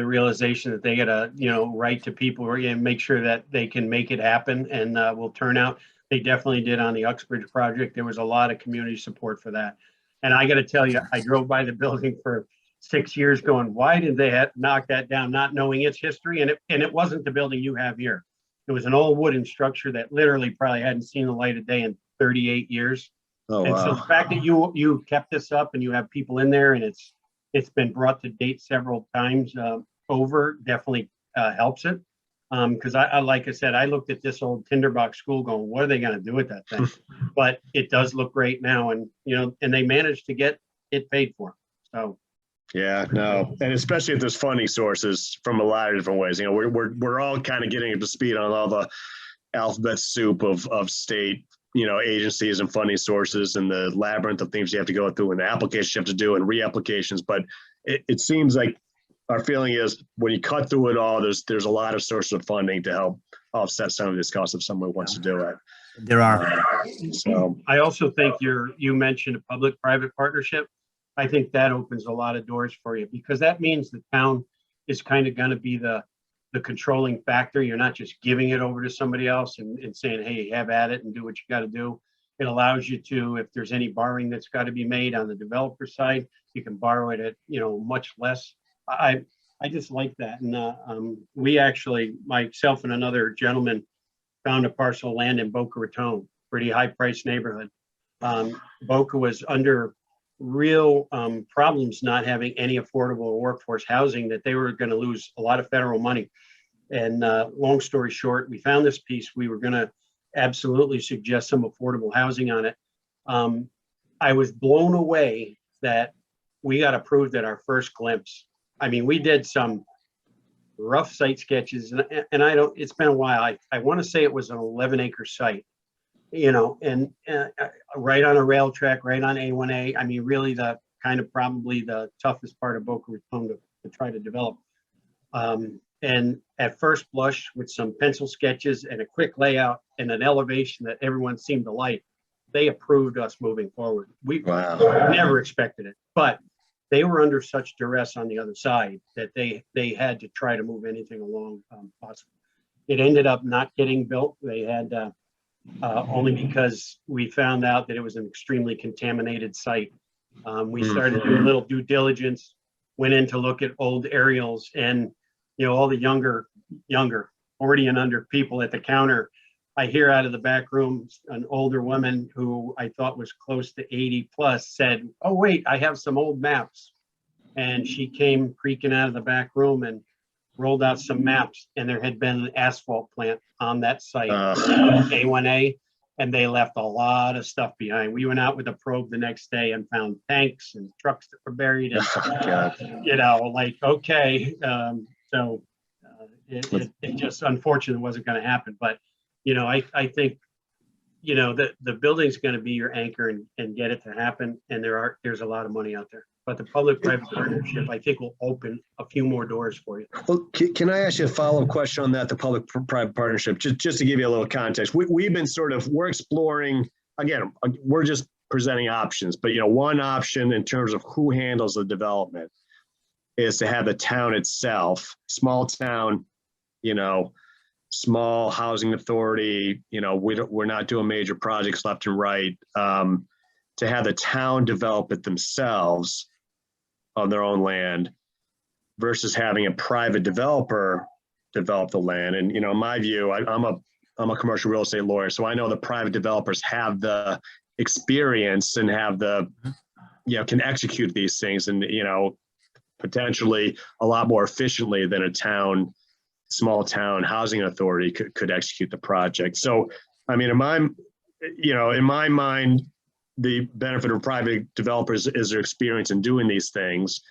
realization that they got to, write to people and make sure that they can make it happen and will turn out. They definitely did on the Uxbridge project. There was a lot of community support for that. And I got to tell you, I drove by the building for 6 years going, why did they knock that down, not knowing its history? And it wasn't the building you have here. It was an old wooden structure that literally probably hadn't seen the light of day in 38 years. Oh, And so wow. the fact that you kept this up and you have people in there and it's been brought to date several times over definitely helps it. Because like I said, I looked at this old tinderbox school going, what are they going to do with that thing? But it does look great now, and and they managed to get it paid for. So Yeah, no, and especially if there's funding sources from a lot of different ways. We're all kind of getting up to speed on all the alphabet soup of state, agencies and funding sources and the labyrinth of things you have to go through and the applications you have to do and reapplications. But it seems like our feeling is when you cut through it all, there's a lot of sources of funding to help offset some of this cost if someone wants to do it. There are. So I also think you mentioned a public-private partnership. I think that opens a lot of doors for you because that means the town is kind of going to be the controlling factor. You're not just giving it over to somebody else and saying, hey, have at it and do what you got to do. It allows you to, if there's any borrowing that's got to be made on the developer side, you can borrow it at, much less. I just like that. And we actually, myself and another gentleman, found a parcel of land in Boca Raton, pretty high priced neighborhood. Boca was under real problems not having any affordable workforce housing, that they were going to lose a lot of federal money. And long story short, we found this piece. We were going to absolutely suggest some affordable housing on it. I was blown away that we got approved at our first glimpse. I mean, we did some rough site sketches and it's been a while. I want to say it was an 11-acre site, and right on a rail track, right on A1A. I mean, really the kind of probably the toughest part of Boca Raton to try to develop. And at first blush with some pencil sketches and a quick layout and an elevation that everyone seemed to like, they approved us moving forward. We Wow. never expected it, but they were under such duress on the other side that they had to try to move anything along possible. It ended up not getting built. They had only because we found out that it was an extremely contaminated site. We started doing a little due diligence, went in to look at old aerials, and all the younger 40 and under people at the counter, I hear out of the back room an older woman who I thought was close to 80 plus said, "Oh wait, I have some old maps." And she came creaking out of the back room and rolled out some maps, and there had been an asphalt plant on that site, A1A, and they left a lot of stuff behind. We went out with a probe the next day and found tanks and trucks that were buried, and okay. So it just unfortunately wasn't going to happen. But I think the building's going to be your anchor and get it to happen. And there's a lot of money out there. But the public-private partnership, I think, will open a few more doors for you. Well, can I ask you a follow-up question on that, the public-private partnership, just to give you a little context? We've been we're exploring, again, we're just presenting options, but one option in terms of who handles the development is to have the town itself, small town, small housing authority, we're not doing major projects left and right, to have the town develop it themselves on their own land versus having a private developer develop the land. And, in my view, I'm a commercial real estate lawyer, so I know the private developers have the experience and have the, can execute these things and, potentially a lot more efficiently than a small town housing authority could execute the project. So, I mean, in my mind, the benefit of private developers is their experience in doing these things,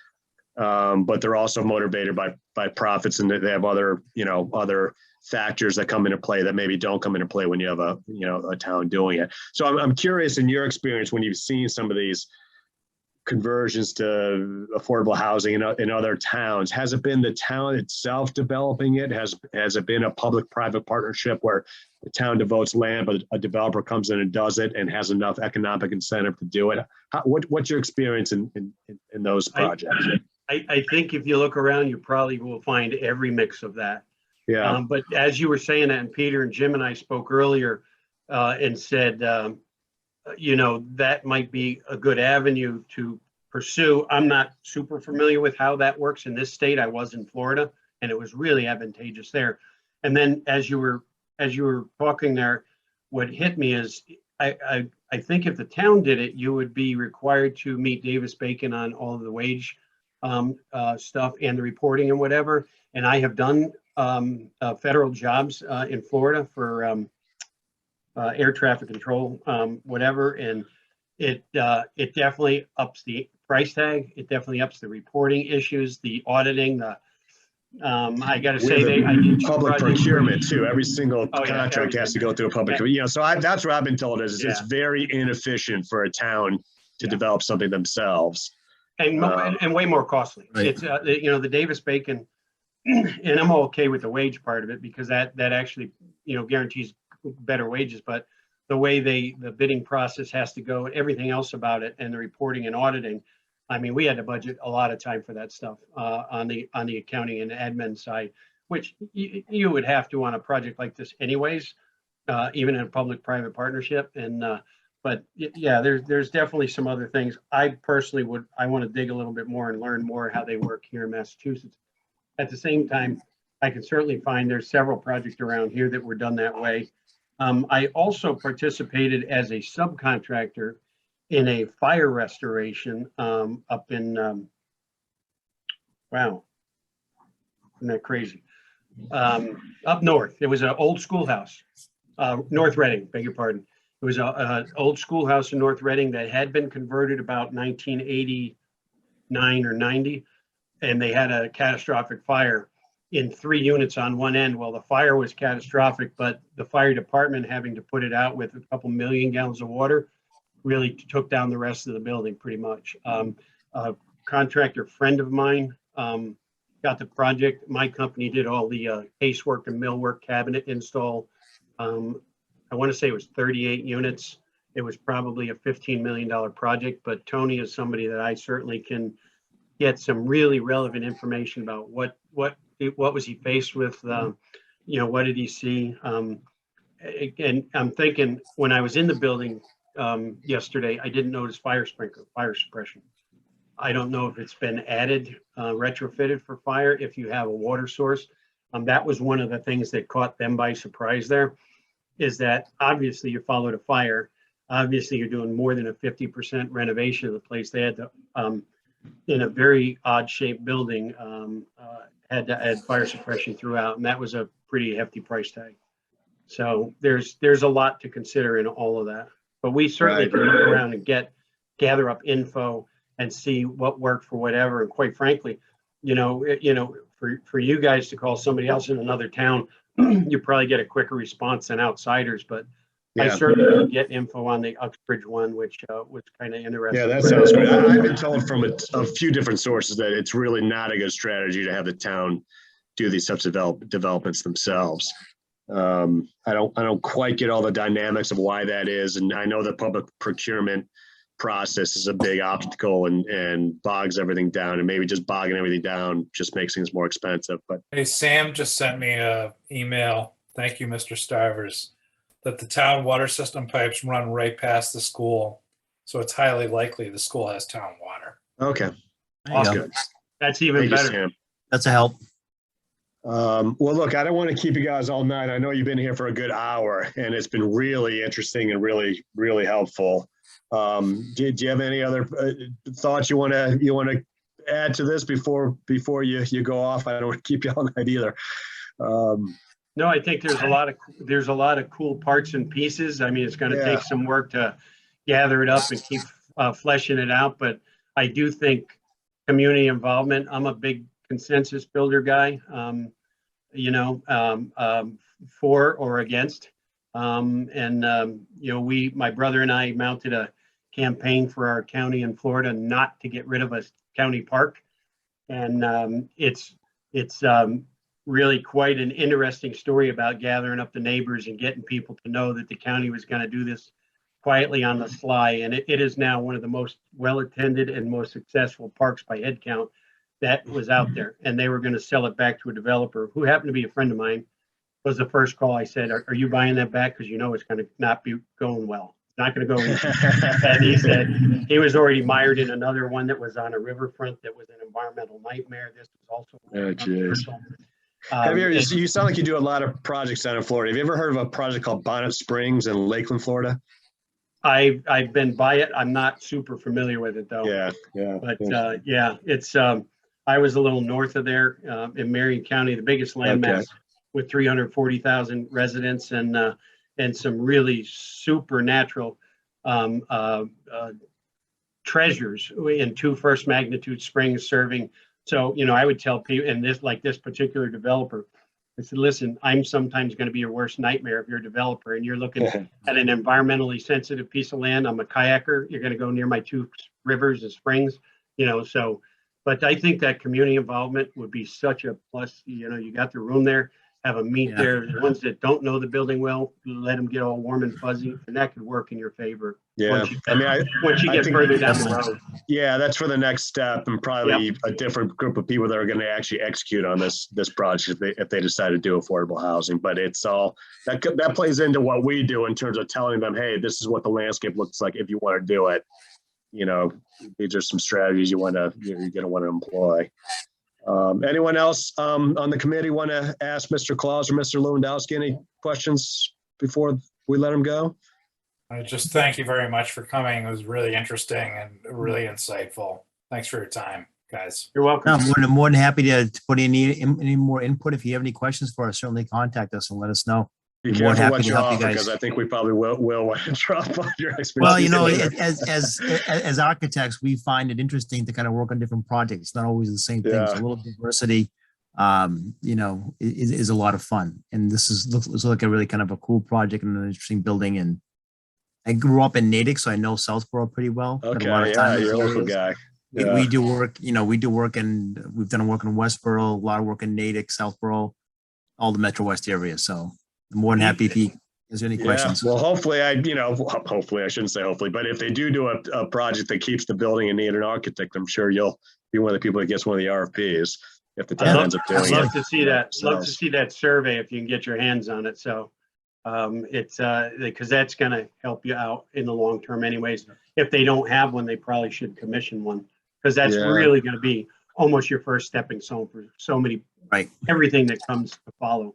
but they're also motivated by profits, and they have other factors that come into play that maybe don't come into play when you have a town doing it. So I'm curious, in your experience, when you've seen some of these conversions to affordable housing in other towns, has it been the town itself developing it? Has it been a public-private partnership where the town devotes land, but a developer comes in and does it and has enough economic incentive to do it? What's your experience in those projects? I think if you look around, you probably will find every mix of that. Yeah. But as you were saying that, and Peter and Jim and I spoke earlier and said, that might be a good avenue to pursue. I'm not super familiar with how that works in this state. I was in Florida, and it was really advantageous there. And then as you were talking there, what hit me is I think if the town did it, you would be required to meet Davis-Bacon on all of the wage stuff and the reporting and whatever. And I have done federal jobs in Florida for air traffic control, whatever, and it definitely ups the price tag. It definitely ups the reporting issues, the auditing, I got to say, I did public procurement too. Every single contract has to go through a public. So that's what I've been told is it's very inefficient for a town to develop something themselves, and way more costly. Right. It's the Davis-Bacon, and I'm okay with the wage part of it because that actually guarantees better wages, but the way the bidding process has to go, everything else about it, and the reporting and auditing. I mean, we had to budget a lot of time for that stuff on the accounting and admin side, which you would have to on a project like this anyways, even in a public-private partnership. And but yeah, there's definitely some other things. I personally want to dig a little bit more and learn more how they work here in Massachusetts. At the same time, I can certainly find there's several projects around here that were done that way. I also participated as a subcontractor in a fire restoration up in, wow, isn't that crazy? Up north, it was an old schoolhouse, North Reading, beg your pardon. It was an old schoolhouse in North Reading that had been converted about 1989 or 90, and they had a catastrophic fire in 3 units on one end. Well, the fire was catastrophic, but the fire department having to put it out with a couple million gallons of water really took down the rest of the building pretty much. A contractor friend of mine got the project. My company did all the casework and millwork, cabinet install. I want to say it was 38 units. It was probably a $15 million project, but Tony is somebody that I certainly can get some really relevant information about what was he faced with, what did he see? And I'm thinking, when I was in the building yesterday, I didn't notice fire suppression. I don't know if it's been added, retrofitted for fire, if you have a water source. That was one of the things that caught them by surprise there, is that obviously you followed a fire. Obviously you're doing more than a 50% renovation of the place. They had to, in a very odd shaped building, had to add fire suppression throughout, and that was a pretty hefty price tag. So there's a lot to consider in all of that, but we certainly can look around and gather up info and see what worked for whatever. And quite frankly, for you guys to call somebody else in another town, you probably get a quicker response than outsiders, but I certainly did get info on the Uxbridge one, which was kind of interesting. Yeah, that sounds great. I've been told from a few different sources that it's really not a good strategy to have the town do these types of developments themselves. I don't quite get all the dynamics of why that is, and I know the public procurement process is a big obstacle and bogs everything down, and maybe just bogging everything down just makes things more expensive. But Hey, Sam just sent me a email. Thank you, Mr. Stivers, that the town water system pipes run right past the school. So it's highly likely the school has town water. okay, There you go. good. That's even Thank you, better. Sam. That's a help. Well, look, I don't want to keep you guys all night. I know you've been here for a good hour, and it's been really interesting and really, really helpful. Do you have any other thoughts you want to add to this before you go off? I don't want to keep you all night either. No, I think there's a lot of cool parts and pieces. I mean, it's going to take some work to gather it up and keep fleshing it out, but I do think community involvement. I'm a big consensus builder guy. For or against. My brother and I mounted a campaign for our county in Florida not to get rid of a county park. And it's really quite an interesting story about gathering up the neighbors and getting people to know that the county was going to do this quietly on the sly. And it is now one of the most well-attended and most successful parks by head count that was out there. And they were going to sell it back to a developer who happened to be a friend of mine. Was the first call. I said, are you buying that back? Because it's going to not be going well. It's not going to go easy. And he said he was already mired in another one that was on a riverfront that was an environmental nightmare. This was also you sound like you do a lot of projects down in Florida. Have you ever heard of a project called Bonnet Springs in Lakeland, Florida? I've been by it. I'm not super familiar with it though. But it's I was a little north of there in Marion County, the biggest landmass with 340,000 residents and some really supernatural treasures in 2 first magnitude springs serving. So, I would tell people, and this particular developer, I said, listen, I'm sometimes going to be your worst nightmare if you're a developer and you're looking at an environmentally sensitive piece of land. I'm a kayaker. You're going to go near my 2 rivers and springs, but I think that community involvement would be such a plus. You got the room there, have a meet there. The ones that don't know the building well, let them get all warm and fuzzy, and that could work in your favor. Yeah, once you get further down the road. Yeah, that's for the next step, and probably a different group of people that are going to actually execute on this project if they decide to do affordable housing. But it's all that plays into what we do in terms of telling them, hey, this is what the landscape looks like if you want to do it. These are some strategies you're going to want to employ. Anyone else on the committee want to ask Mr. Claus or Mr. Lewandowski any questions before we let him go? I just thank you very much for coming. It was really interesting and really insightful. Thanks for your time, guys. You're welcome. I'm more than happy to put in any more input. If you have any questions for us, certainly contact us and let us know. Be More careful happy what to you help you offer, guys. because I think we probably will want to drop on your expertise. Well, as architects, we find it interesting to kind of work on different projects. It's not always the same thing. So a little diversity, is a lot of fun. And this looks like a really kind of a cool project and an interesting building. And I grew up in Natick, so I know Southport pretty well. Okay, you're a local guy. Yeah. We do work, we've done work in Westboro, a lot of work in Natick, Southboro, all the Metro West area. So I'm more than happy if he has any questions. Well, hopefully hopefully I shouldn't say hopefully, but if they do a project that keeps the building and need an architect, I'm sure you'll be one of the people that gets one of the RFPs if the I'd town love- ends up I'd doing Love it. to see that. Love to So- see that survey if you can get your hands on it. So it's because that's going to help you out in the long term anyways. If they don't have one, they probably should commission one because that's Yeah. really going to be almost your first stepping stone for so many, Right. everything that comes to follow.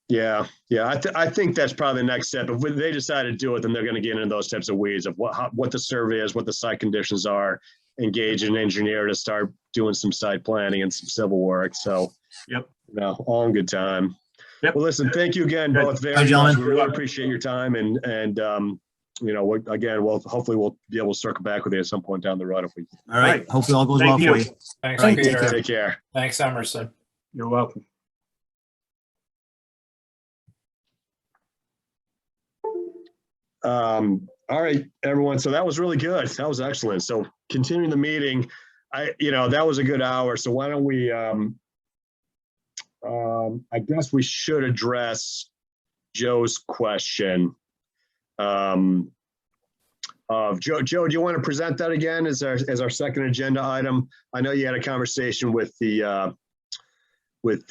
Yeah, I think that's probably the next step. If they decide to do it, then they're going to get into those types of weeds of what the survey is, what the site conditions are, engage an engineer to start doing some site planning and some civil work. So, Yep. all in good time. Yep. Well, listen, thank you again, Good. both very Hi, much. gentlemen. We really appreciate your time and hopefully we'll be able to circle back with you at some point down the road if we. All right. Right. Hopefully all goes Thank well for you. you. Thanks, All right, Peter. Take care. Thanks, Emerson. You're welcome. All right, everyone. So that was really good. That was excellent. So continuing the meeting, that was a good hour. So why don't we, I guess we should address Joe's question. Joe, do you want to present that again as our second agenda item? I know you had a conversation with the Board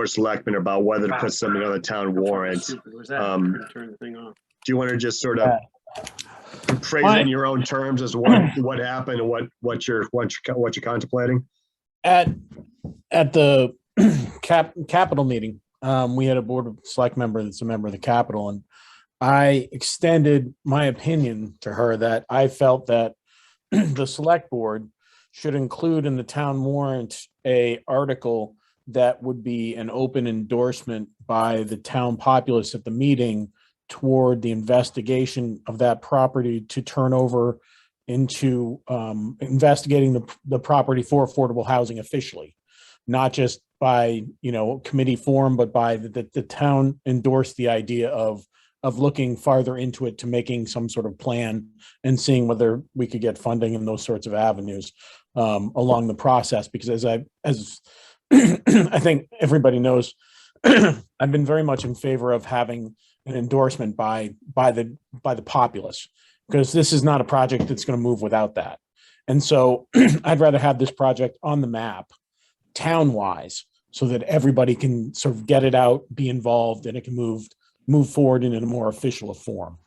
of Selectmen about whether to put something on the town warrant. Stupid was that? Turn the thing off. Do you want to just sort of phrase it in your own terms as to what happened and what you're contemplating? At the Capitol meeting, we had a Board of Select member that's a member of the Capitol, and I extended my opinion to her that I felt that the Select Board should include in the town warrant a article that would be an open endorsement by the town populace at the meeting toward the investigation of that property to turn over into investigating the property for affordable housing officially, not just by committee form, but by the town endorsed the idea of looking farther into it to making some sort of plan and seeing whether we could get funding in those sorts of avenues along the process. Because as I think everybody knows, I've been very much in favor of having an endorsement by the populace, because this is not a project that's going to move without that. And so I'd rather have this project on the map town-wise so that everybody can sort of get it out, be involved, and it can move forward in a more official form.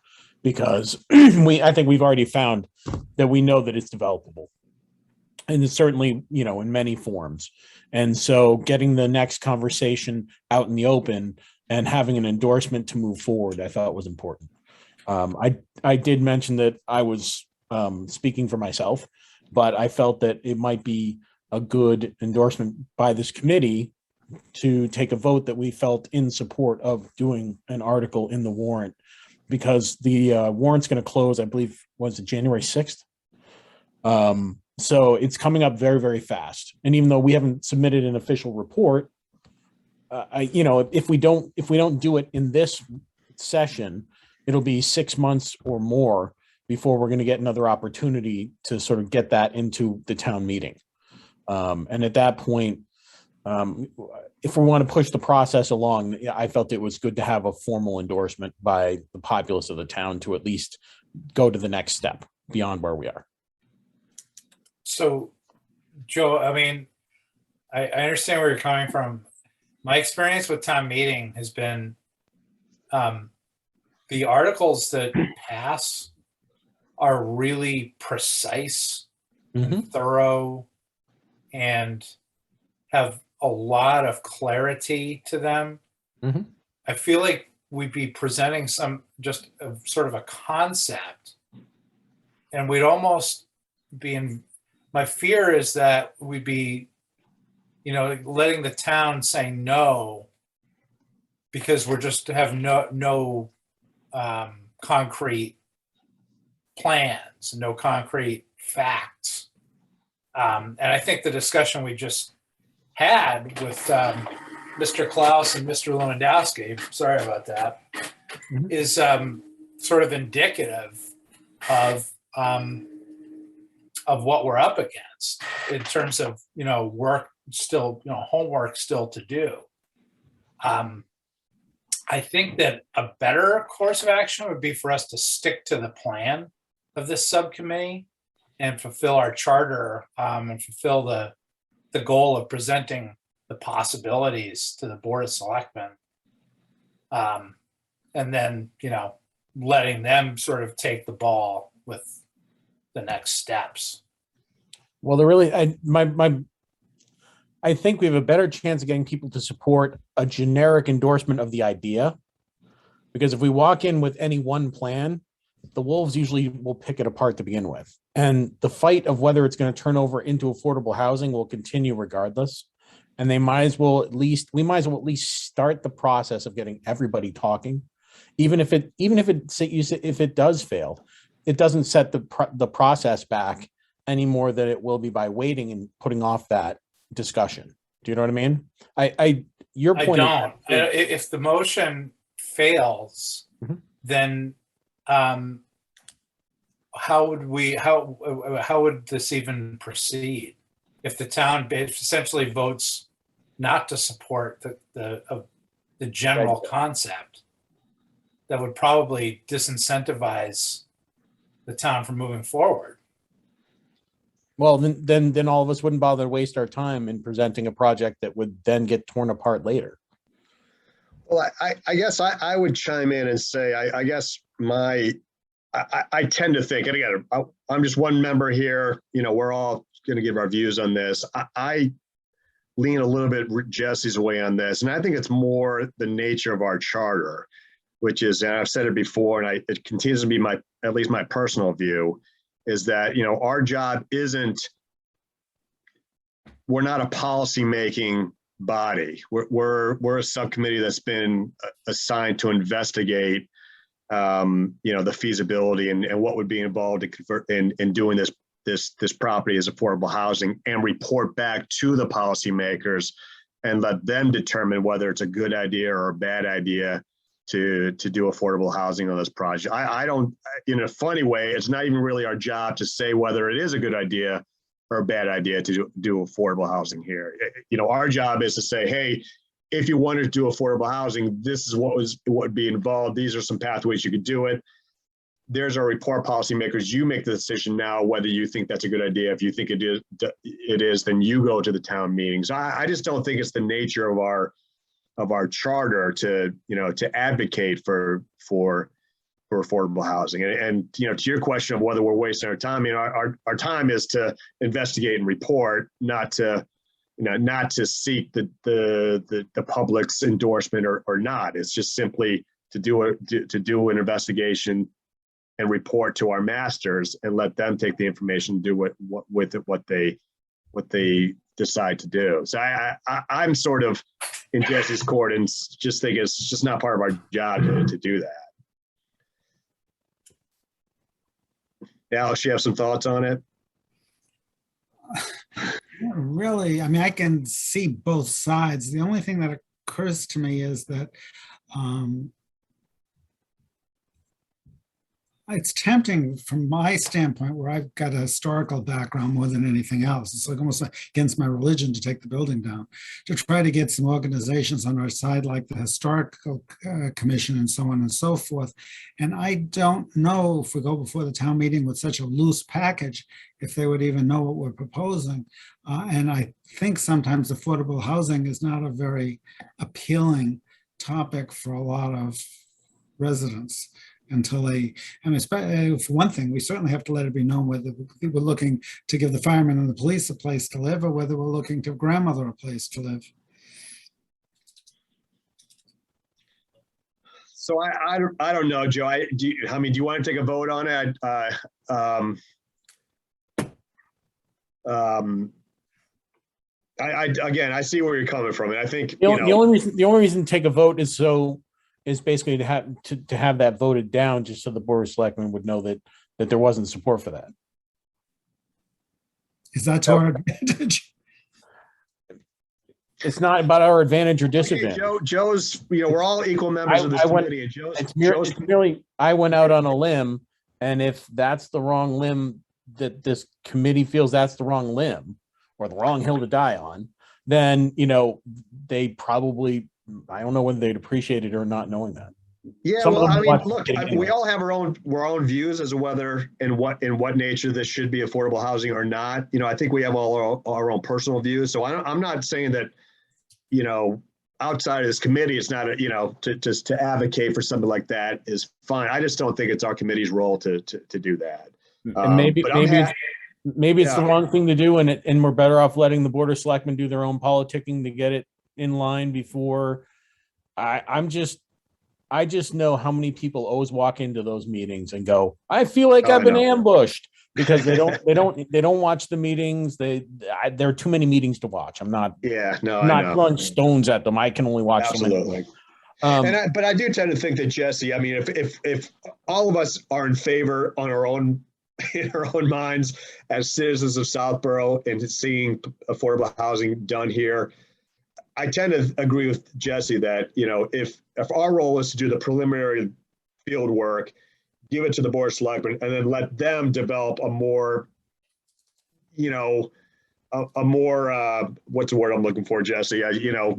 Because I think we've already found that we know that it's developable. And it's certainly, in many forms. And so getting the next conversation out in the open and having an endorsement to move forward, I thought was important. I did mention that I was speaking for myself, but I felt that it might be a good endorsement by this committee to take a vote that we felt in support of doing an article in the warrant, because the warrant's going to close, I believe, was it January 6th? So it's coming up very, very fast. And even though we haven't submitted an official report, if we don't do it in this session, it'll be 6 months or more before we're going to get another opportunity to sort of get that into the town meeting. And at that point, if we want to push the process along, I felt it was good to have a formal endorsement by the populace of the town to at least go to the next step beyond where we are. So, Joe, I mean, I understand where you're coming from. My experience with town meeting has been the articles that pass are really precise, and thorough, and have a lot of clarity to them. Mhm. I feel like we'd be presenting just a sort of a concept, and we'd almost be in. My fear is that we'd be, letting the town say no because we're just have no concrete plans, no concrete facts. And I think the discussion we just had with Mr. Klaus and Mr. Lewandowski, sorry about that, is sort of indicative of what we're up against in terms of, work still, homework still to do. I think that a better course of action would be for us to stick to the plan of this subcommittee and fulfill our charter, and fulfill the goal of presenting the possibilities to the Board of Selectmen. And then, letting them sort of take the ball with the next steps. Well, I think we have a better chance of getting people to support a generic endorsement of the idea. Because if we walk in with any one plan, the wolves usually will pick it apart to begin with. And the fight of whether it's going to turn over into affordable housing will continue regardless. And we might as well at least start the process of getting everybody talking. Even if it does fail, it doesn't set the process back any more than it will be by waiting and putting off that discussion. Do you know what I mean? Your point. I don't. If the motion fails, Mhm. then how would this even proceed? If the town essentially votes not to support the general concept, that would probably disincentivize the town from moving forward. Well, then all of us wouldn't bother to waste our time in presenting a project that would then get torn apart later. Well, I guess I would chime in and say, I guess I tend to think, and again, I'm just one member here, we're all going to give our views on this. I lean a little bit Jesse's way on this, and I think it's more the nature of our charter, which is, and I've said it before, and it continues to be at least my personal view, is that, our job we're not a policy-making body. We're a subcommittee that's been assigned to investigate, the feasibility and what would be involved to convert in doing this property as affordable housing, and report back to the policymakers and let them determine whether it's a good idea or a bad idea to do affordable housing on this project. I don't, in a funny way, it's not even really our job to say whether it is a good idea or a bad idea to do affordable housing here. Our job is to say, hey, if you wanted to do affordable housing, this is what would be involved. These are some pathways you could do it. There's our report, policymakers. You make the decision now whether you think that's a good idea. If you think it is, then you go to the town meetings. I just don't think it's the nature of our charter to advocate for affordable housing. And to your question of whether we're wasting our time, our time is to investigate and report, not to seek the public's endorsement or not. It's just simply to do an investigation and report to our masters and let them take the information, do what they decide to do. So I'm sort of in Jesse's court and just think it's just not part of our job to do that. Alex, you have some thoughts on it? Not really. I mean, I can see both sides. The only thing that occurs to me is that it's tempting from my standpoint, where I've got a historical background more than anything else. It's like almost against my religion to take the building down, to try to get some organizations on our side, like the Historical Commission and so on and so forth. And I don't know if we go before the town meeting with such a loose package, if they would even know what we're proposing. And I think sometimes affordable housing is not a very appealing topic for a lot of residents. Until for one thing, we certainly have to let it be known whether we're looking to give the firemen and the police a place to live, or whether we're looking to give grandmother a place to live. So I don't know, Joe. Do you want to take a vote on it? Again, I see where you're coming from, and I think the only reason to take a vote is basically to have that voted down, just so the Board of Selectmen would know that there wasn't support for that. Is that to our advantage? It's not about our advantage or disadvantage. Okay, Joe's, we're all equal members of this committee. And it's merely, I went out on a limb, and if that's the wrong limb, that this committee feels that's the wrong limb or the wrong hill to die on, then they probably, I don't know whether they'd appreciate it or not knowing that. Yeah, Some of well, them I mean, watch look, it we anyway. all have our own views as to whether and what nature this should be affordable housing or not. You know, I think we have all our own personal views. So I'm not saying that, you know, outside of this committee, it's not a, you know, to advocate for something like that is fine. I just don't think it's our committee's role to do that. And But I'm maybe it's the yeah. wrong thing to do, and we're better off letting the Board of Selectmen do their own politicking to get it in line before. I just know how many people always walk into those meetings and go, I feel like Oh, I I've been know. ambushed, because they don't watch the meetings. There are too many meetings to watch. I'm not Yeah, no, I'm I not know. throwing stones at them. I can only watch so many. Absolutely. Um, But I do tend to think that Jesse, I mean, if all of us are in favor on our own in our own minds as citizens of Southborough and seeing affordable housing done here, I tend to agree with Jesse that, you know, if our role is to do the preliminary field work, give it to the Board of Selectmen, and then let them develop a more, you know, a more what's the word I'm looking for, Jesse? You know,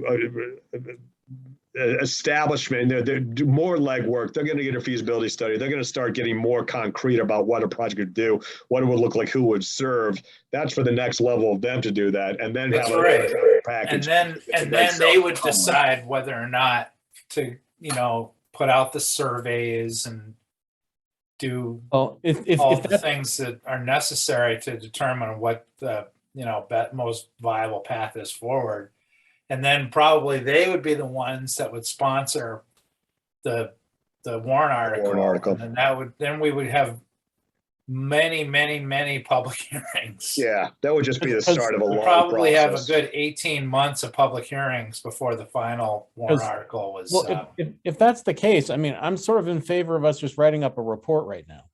establishment. They're do more legwork. They're going to get a feasibility study. They're going to start getting more concrete about what a project would do, what it would look like, who would serve. That's for the next level of them to do that, and then That's have right. a package. And then they would decide whether or not to, you know, put out the surveys and do well, if all if the that, things that are necessary to determine what the, you know, most viable path is forward. And then probably they would be the ones that would sponsor the warrant article. And then we would have many public hearings. Yeah, that would just be the start of a We'd long probably process. have a good 18 months of public hearings before the final warrant article was. well, if that's the case, I mean, I'm sort of in favor of us just writing up a report right now,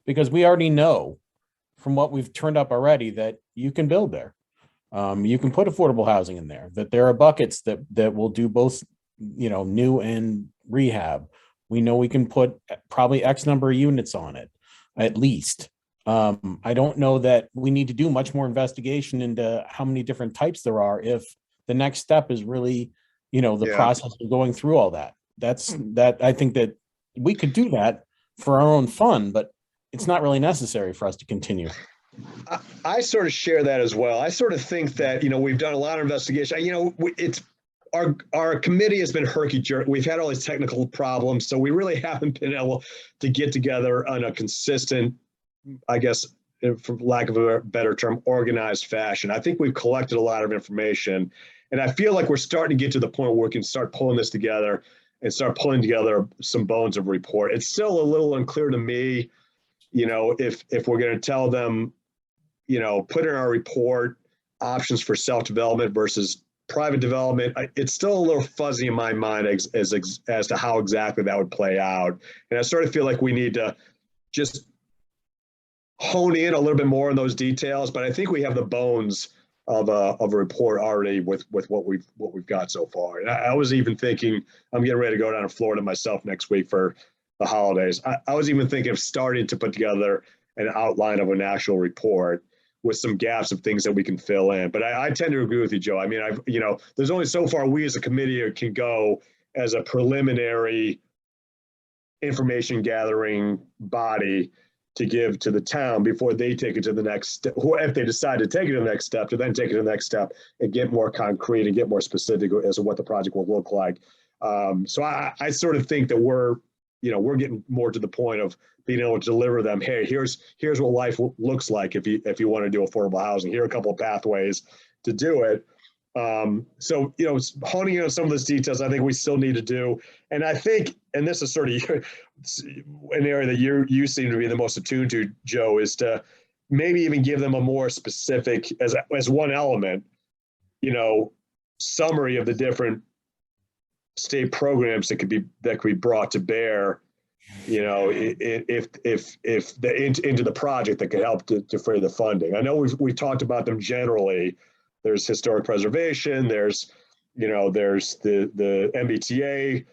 because we already know from what we've turned up already that you can build there. You can put affordable housing in there, that there are buckets that will do both, you know, new and rehab. We know we can put probably X number of units on it, at least. I don't know that we need to do much more investigation into how many different types there are if the next step is really, you know, the process of going through all that. I think that we could do that for our own fun, but it's not really necessary for us to continue. I sort of share that as well. I sort of think that, you know, we've done a lot of investigation. You know, it's our committee has been herky-jerky. We've had all these technical problems, so we really haven't been able to get together on a consistent, I guess, for lack of a better term, organized fashion. I think we've collected a lot of information, and I feel like we're starting to get to the point where we can start pulling this together and start pulling together some bones of a report. It's still a little unclear to me, you know, if we're going to tell them, you know, put in our report options for self-development versus private development. It's still a little fuzzy in my mind as to how exactly that would play out. And I sort of feel like we need to just hone in a little bit more on those details, but I think we have the bones of a report already with what we've got so far. And I was even thinking, I'm getting ready to go down to Florida myself next week for the holidays. I was even thinking of starting to put together an outline of an actual report with some gaps of things that we can fill in. But I tend to agree with you, Joe. I mean, you know, there's only so far we as a committee can go as a preliminary information gathering body to give to the town before they take it to the next step, if they decide to take it to the next step, to then take it to the next step and get more concrete and get more specific as to what the project will look like. So I sort of think that we're getting more to the point of being able to deliver them. Hey, here's what life looks like if you want to do affordable housing. Here are a couple of pathways to do it. So, you know, honing in on some of those details, I think we still need to do. And I think, and this is sort of an area that you seem to be the most attuned to, Joe, is to maybe even give them a more specific, as one element, you know, summary of the different state programs that could be brought to bear, you know, if into the project that could help to free the funding. I know we've talked about them generally. There's historic preservation. There's the MBTA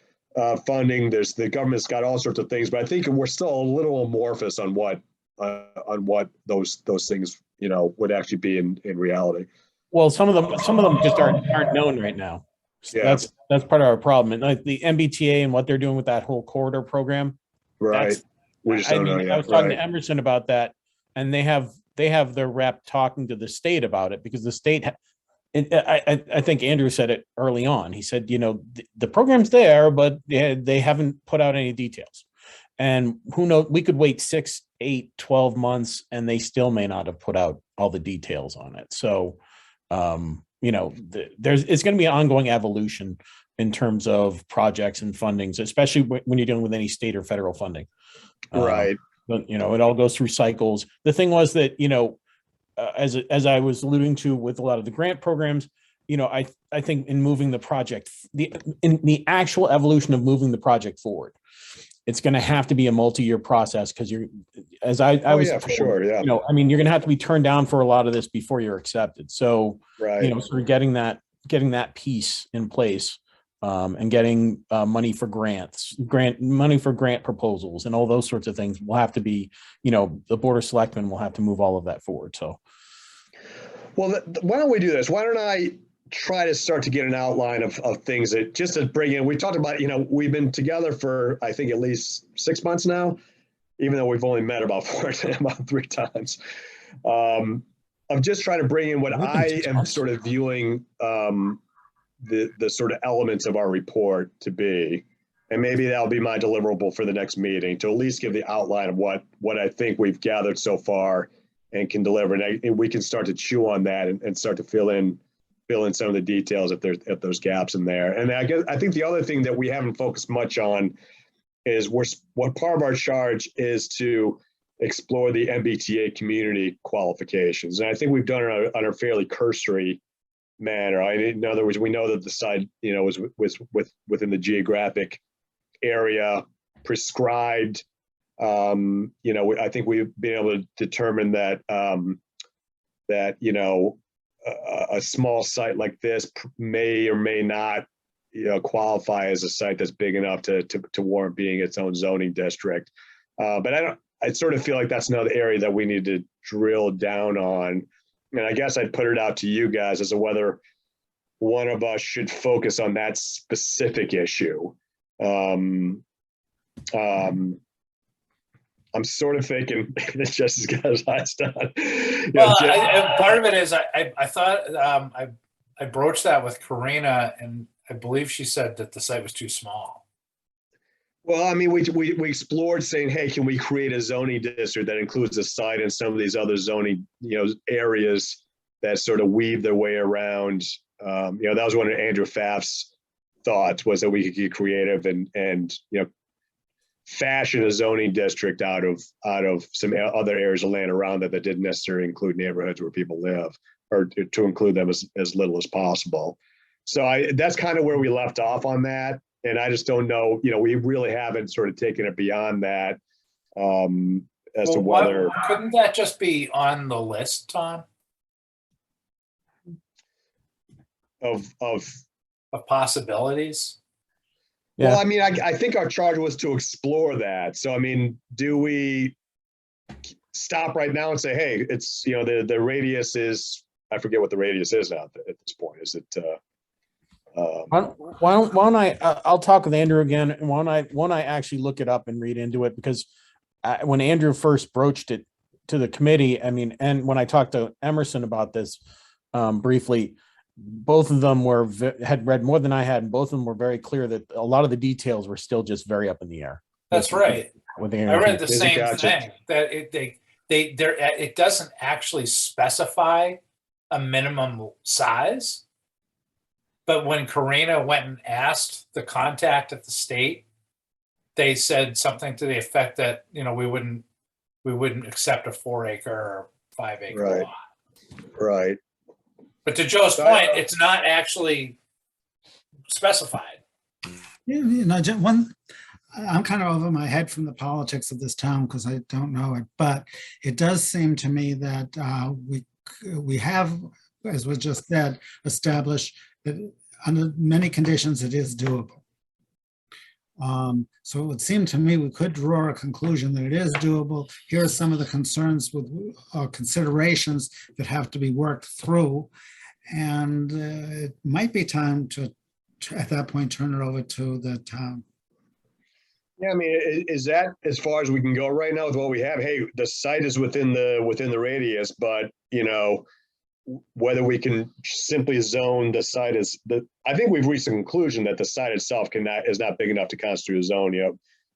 funding. There's the government's got all sorts of things, but I think we're still a little amorphous on what those things, you know, would actually be in reality. Well, some of them just aren't known right now. Yeah. That's part of our problem. And like the MBTA and what they're doing with that whole corridor program. Right. We just don't know I yet. was talking Right. to Emerson about that, and they have their rep talking to the state about it, because the state, I think Andrew said it early on. He said, the program's there, but they haven't put out any details. And who knows, we could wait 6, 8, 12 months and they still may not have put out all the details on it. So, it's going to be an ongoing evolution in terms of projects and fundings, especially when you're dealing with any state or federal funding. Right. But, it all goes through cycles. The thing was that, as I was alluding to with a lot of the grant programs, I think in moving the project, in the actual evolution of moving the project forward, it's going to have to be a multi-year process, because Oh, yeah, for sure. Yeah. you're going to have to be turned down for a lot of this before you're accepted. So, Right. sort of getting that piece in place, and getting money for grant proposals and all those sorts of things will have to be, the Board of Selectmen will have to move all of that forward. So, Well, why don't we do this? Why don't I try to start to get an outline of things that just to bring in? We talked about, we've been together for, I think, at least 6 months now, even though we've only met about 3 times. I'm just trying to bring in what I am sort of viewing the sort of elements of our report to be, and maybe that'll be my deliverable for the next meeting, to at least give the outline of what I think we've gathered so far and can deliver. And we can start to chew on that and start to fill in some of the details if those gaps in there. And I think the other thing that we haven't focused much on is what part of our charge is to explore the MBTA community qualifications. And I think we've done it on a fairly cursory manner. In other words, we know that the site, was within the geographic area prescribed. I think we've been able to determine that a small site like this may or may not qualify as a site that's big enough to warrant being its own zoning district. But I sort of feel like that's another area that we need to drill down on. And I guess I'd put it out to you guys as to whether one of us should focus on that specific issue. I'm sort of thinking it's just as good as I've done. Well, part of it is I thought I broached that with Karina, and I believe she said that the site was too small. Well, we explored saying, hey, can we create a zoning district that includes the site and some of these other zoning, areas that sort of weave their way around. That was one of Andrew Pfaff's thoughts, was that we could get creative and fashion a zoning district out of some other areas of land around that didn't necessarily include neighborhoods where people live, or to include them as little as possible. So that's kind of where we left off on that. And I just don't know, we really haven't sort of taken it beyond that as to whether. Couldn't that just be on the list, Tom? Of possibilities? Yeah. Well, I think our charge was to explore that. So, do we stop right now and say, hey, it's, the radius is, I forget what the radius is now at this point. Is it, why don't I'll talk with Andrew again, and why don't I actually look it up and read into it, because when Andrew first broached it to the committee, and when I talked to Emerson about this briefly, both of them had read more than I had, and both of them were very clear that a lot of the details were still just very up in the air. That's right. I read the same Gotcha. thing, that it doesn't actually specify a minimum size. But when Karina went and asked the contact at the state, they said something to the effect that, we wouldn't accept a 4-acre or 5-acre Right. lot. right. But to Joe's point, it's not actually specified. I'm kind of over my head from the politics of this town because I don't know it, but it does seem to me that we have, as was just said, established that under many conditions it is doable. So it would seem to me we could draw a conclusion that it is doable. Here are some of the concerns with considerations that have to be worked through, and it might be time to at that point, turn it over to the town. Yeah, I mean, is that as far as we can go right now with what we have? Hey, the site is within the radius, but you know, whether we can simply zone the site I think we've reached the conclusion that the site itself is not big enough to constitute a zone. You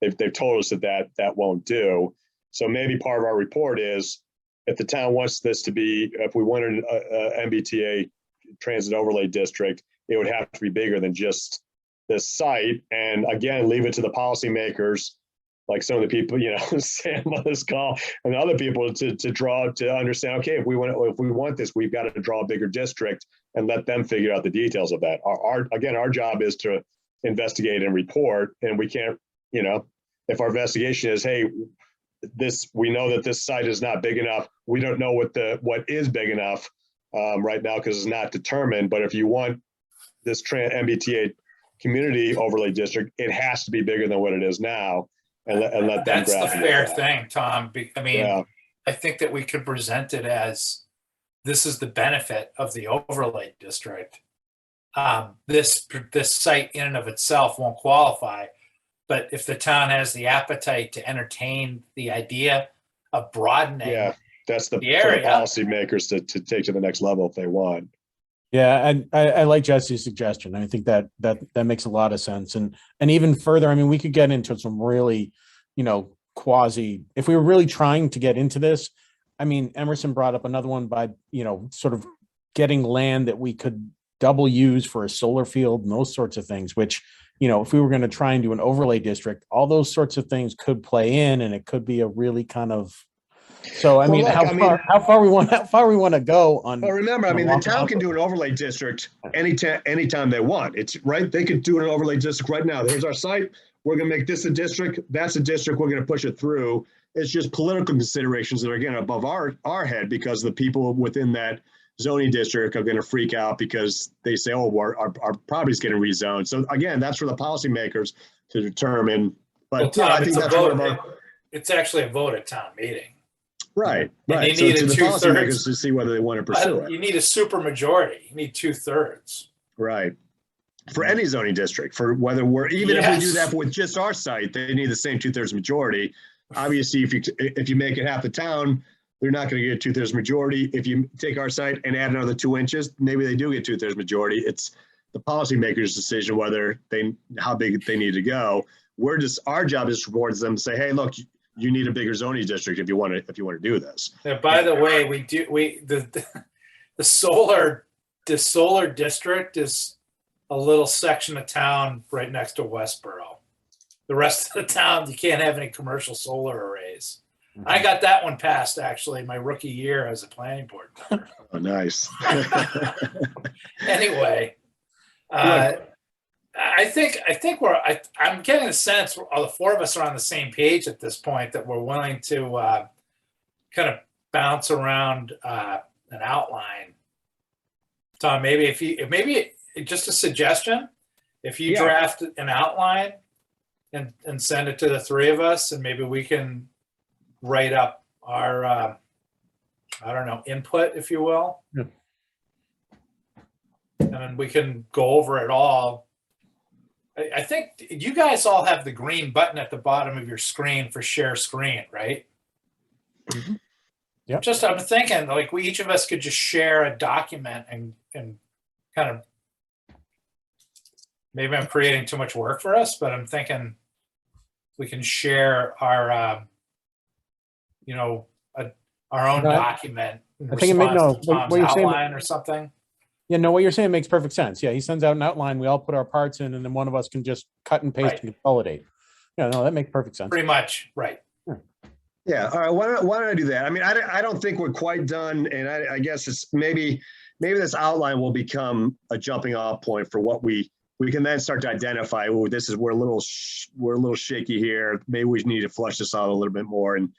know, they've told us that won't do. So maybe part of our report is if the town wants this to be, if we wanted a MBTA transit overlay district, it would have to be bigger than just this site. And again, leave it to the policymakers, like some of the people, you know, Sam on this call and other people to understand, okay, if we want this, we've got to draw a bigger district and let them figure out the details of that. Our job is to investigate and report, and we can't, you know, if our investigation is, hey, we know that this site is not big enough. We don't know what is big enough right now because it's not determined. But if you want this MBTA community overlay district, it has to be bigger than what it is now. And let them That's the graph it fair out. thing, Tom. I mean, Yeah. I think that we could present it as this is the benefit of the overlay district. This site in and of itself won't qualify, but if the town has the appetite to entertain the idea of broadening, Yeah, that's the area. policymakers to take to the next level if they want. Yeah, and I like Jesse's suggestion. I think that makes a lot of sense. And even further, I mean, we could get into some really, you know, if we were really trying to get into this. I mean, Emerson brought up another one by, you know, sort of getting land that we could double use for a solar field and those sorts of things, which, you know, if we were going to try and do an overlay district, all those sorts of things could play in, and it could be a really kind of. So I mean, how far we want to go on. Well, remember, I mean, the town can do an overlay district anytime they want. It's right. They could do an overlay district right now. Here's our site. We're going to make this a district. That's a district. We're going to push it through. It's just political considerations that are again above our head, because the people within that zoning district are going to freak out because they say, oh, our property's getting rezoned. So again, that's for the policymakers to determine. But well, Tom, yeah, I think that's one of our. It's actually a vote at town meeting. Right. And right. you need so a to the 2/3 policymakers to see whether they want to pursue it. You need a super majority. You need 2/3. Right. For any zoning district, for whether even if we do that with just our site, they need the same 2/3 majority. Obviously, if you make it half the town, they're not going to get a 2/3 majority. If you take our site and add another 2 inches, maybe they do get 2/3 majority. It's the policymakers' decision how big they need to go. Our job is towards them to say, hey, look, you need a bigger zoning district if you want to do this. Now, by the way, the solar district is a little section of town right next to Westboro. The rest of the town, you can't have any commercial solar arrays. I got that one passed actually my rookie year as a planning board member. Oh, nice. Anyway, I think I'm getting a sense all the four of us are on the same page at this point, that we're willing to kind of bounce around an outline. Tom, maybe just a suggestion, if you draft an outline and send it to the three of us, and maybe we can write up our I don't know, input, if you will. Yeah. And then we can go over it all. I think you guys all have the green button at the bottom of your screen for share screen, right? Mm-hmm. Yeah. I'm thinking like each of us could just share a document and kind of, maybe I'm creating too much work for us, but I'm thinking we can share our, our own document. I think it made what you're saying, outline or something. Yeah, no, what you're saying makes perfect sense. Yeah, he sends out an outline. We all put our parts in, and then one of us can just cut and paste and consolidate. Yeah, no, that makes perfect sense. Pretty much, right. Yeah. All right. Why don't I do that? I mean, I don't think we're quite done, and I guess it's maybe this outline will become a jumping off point for what we can then start to identify. Oh, we're a little shaky here. Maybe we need to flush this out a little bit more and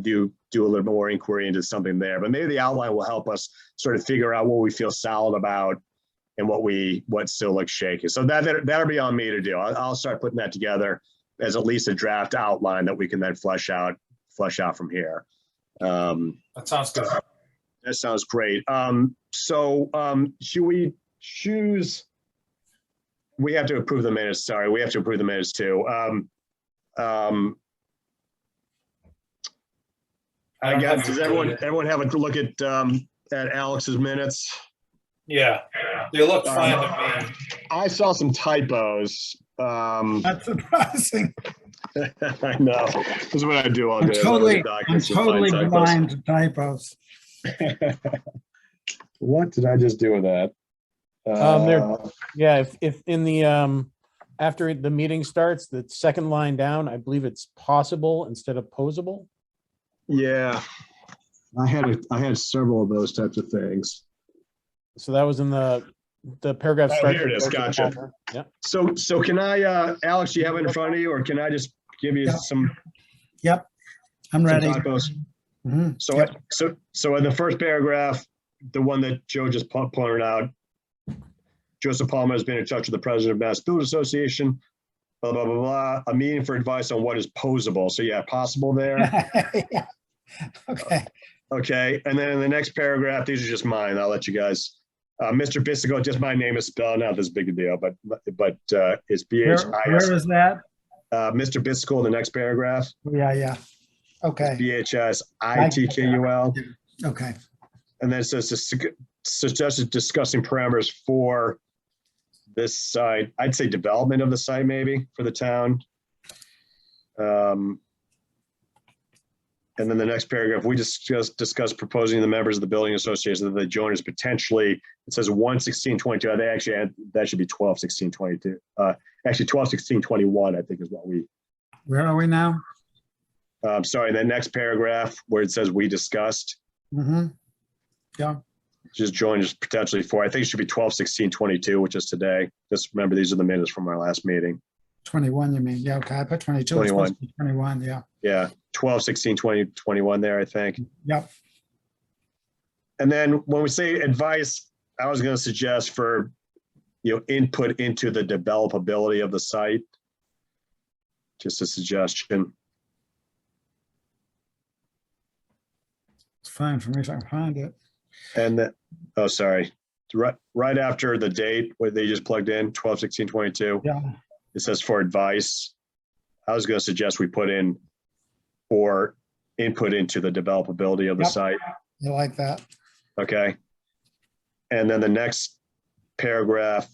do a little bit more inquiry into something there. But maybe the outline will help us sort of figure out what we feel solid about and what still looks shaky. So that'll be on me to do. I'll start putting that together as at least a draft outline that we can then flesh out from here. That sounds good. That sounds great. So should we choose? we have to approve the minutes. Sorry, we have to approve the minutes too. I guess, does everyone have a look at Alex's minutes? Yeah, they look fine to me. I saw some typos. That's surprising. I know. This is what I do all I'm day. I totally, look at I'm documents and find totally typos. blind to typos. What did I just do with that? Yeah, if in the, after the meeting starts, the second line down, I believe it's possible instead of posable. Yeah, I had several of those types of things. So that was in the paragraph. Oh, starts here it is. with Gotcha. Palmer. Yeah. So can I, Alex, do you have it in front of you, or can I just give you Yeah. some Yep, I'm ready. typos? Mhm. So in the first paragraph, the one that Joe just pointed out, Joseph Palmer has been in touch with the president of Mass Builders Association, blah, blah, blah, blah, a meeting for advice on what is posable. So yeah, possible there. Yeah. Okay, Okay, and then in the next paragraph, these are just mine. I'll let you guys. Mr. Bisico, just my name is spelled, not this big a deal, but it's where BHIS. is that? Mr. Bisico, the next paragraph, Yeah, okay, BHSITKUL. okay. And then it says suggested discussing parameters for this site. I'd say development of the site maybe for the town. And then the next paragraph, we discussed proposing the members of the building association that they join us potentially. It says 1/16/22. They actually had, that should be 12/16/22. Actually 12/16/21, I think is what we. Where are we now? Sorry, the next paragraph where it says we discussed. Mm-hmm. Yeah, Just join us potentially for, I think it should be 12/16/22, which is today. Just remember, these are the minutes from our last meeting. 21, you mean? Yeah, okay, I put 22. It's supposed to be 21, yeah. Yeah, 12/16/2021 there, I think. Yep, And then when we say advice, I was going to suggest for, input into the developability of the site. Just a suggestion. it's fine for me if I can find it. And that, oh, sorry. Right after the date where they just plugged in 12/16/22, Yeah, it says for advice. I was going to suggest we put in for input into the developability of the Yep. site. you like that? Okay. And then the next paragraph,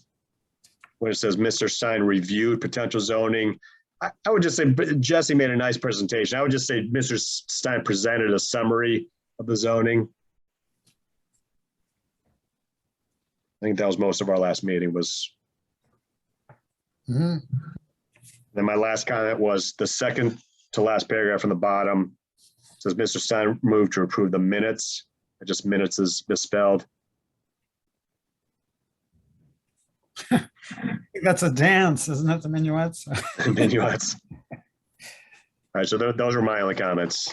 when it says Mr. Stein reviewed potential zoning, I would just say, Jesse made a nice presentation. I would just say Mr. Stein presented a summary of the zoning. I think that was most of our last meeting was. Mhm. Then my last comment was the second to last paragraph from the bottom. Says Mr. Stein moved to approve the minutes. Just minutes is misspelled. I think that's a dance, isn't it, the minuets? Minuets. All right, so those were my only comments.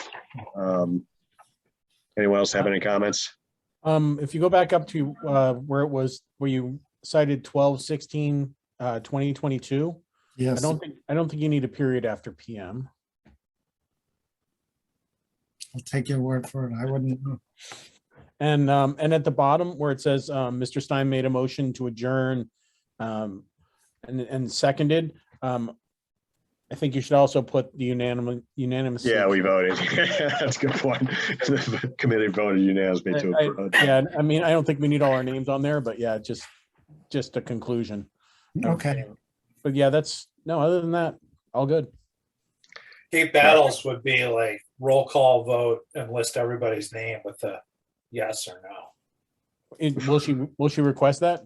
Anyone else have any comments? If you go back up to where you cited 12/16/2022, Yes, I don't think you need a period after PM. I'll take your word for it. I wouldn't know. And at the bottom where it says Mr. Stein made a motion to adjourn and seconded, I think you should also put the unanimous. Yeah, we voted. That's a good point. The committee voted unanimously to approve. Yeah, I mean, I don't think we need all our names on there, but yeah, just a conclusion. Okay, But yeah, other than that, all good. Cape Battles would be like roll call vote and list everybody's name with a yes or no. Will she request that?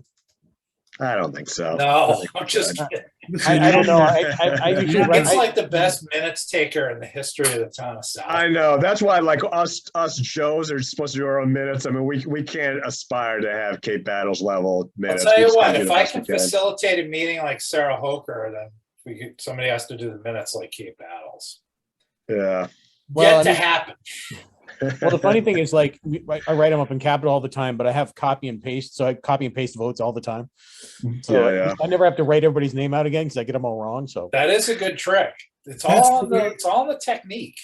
I don't think so. No, I'm just kidding. I don't know. I usually It's like the best minutes taker in the history of the town of South. I know. That's why, like us Joes are supposed to do our own minutes. I mean, we can't aspire to have Cape Battles level I'll minutes. tell We you just what, gotta do if the I best we can facilitate a meeting like Sarah Hoker, then somebody has to do the minutes like Cape Battles. Yeah. Yet to happen. Well, the funny thing is, like, I write them up in capital all the time, but I have copy and paste, so I copy and paste votes all the time. So Yeah. I never have to write everybody's name out again because I get them all wrong. So That is a good trick. It's all in the technique.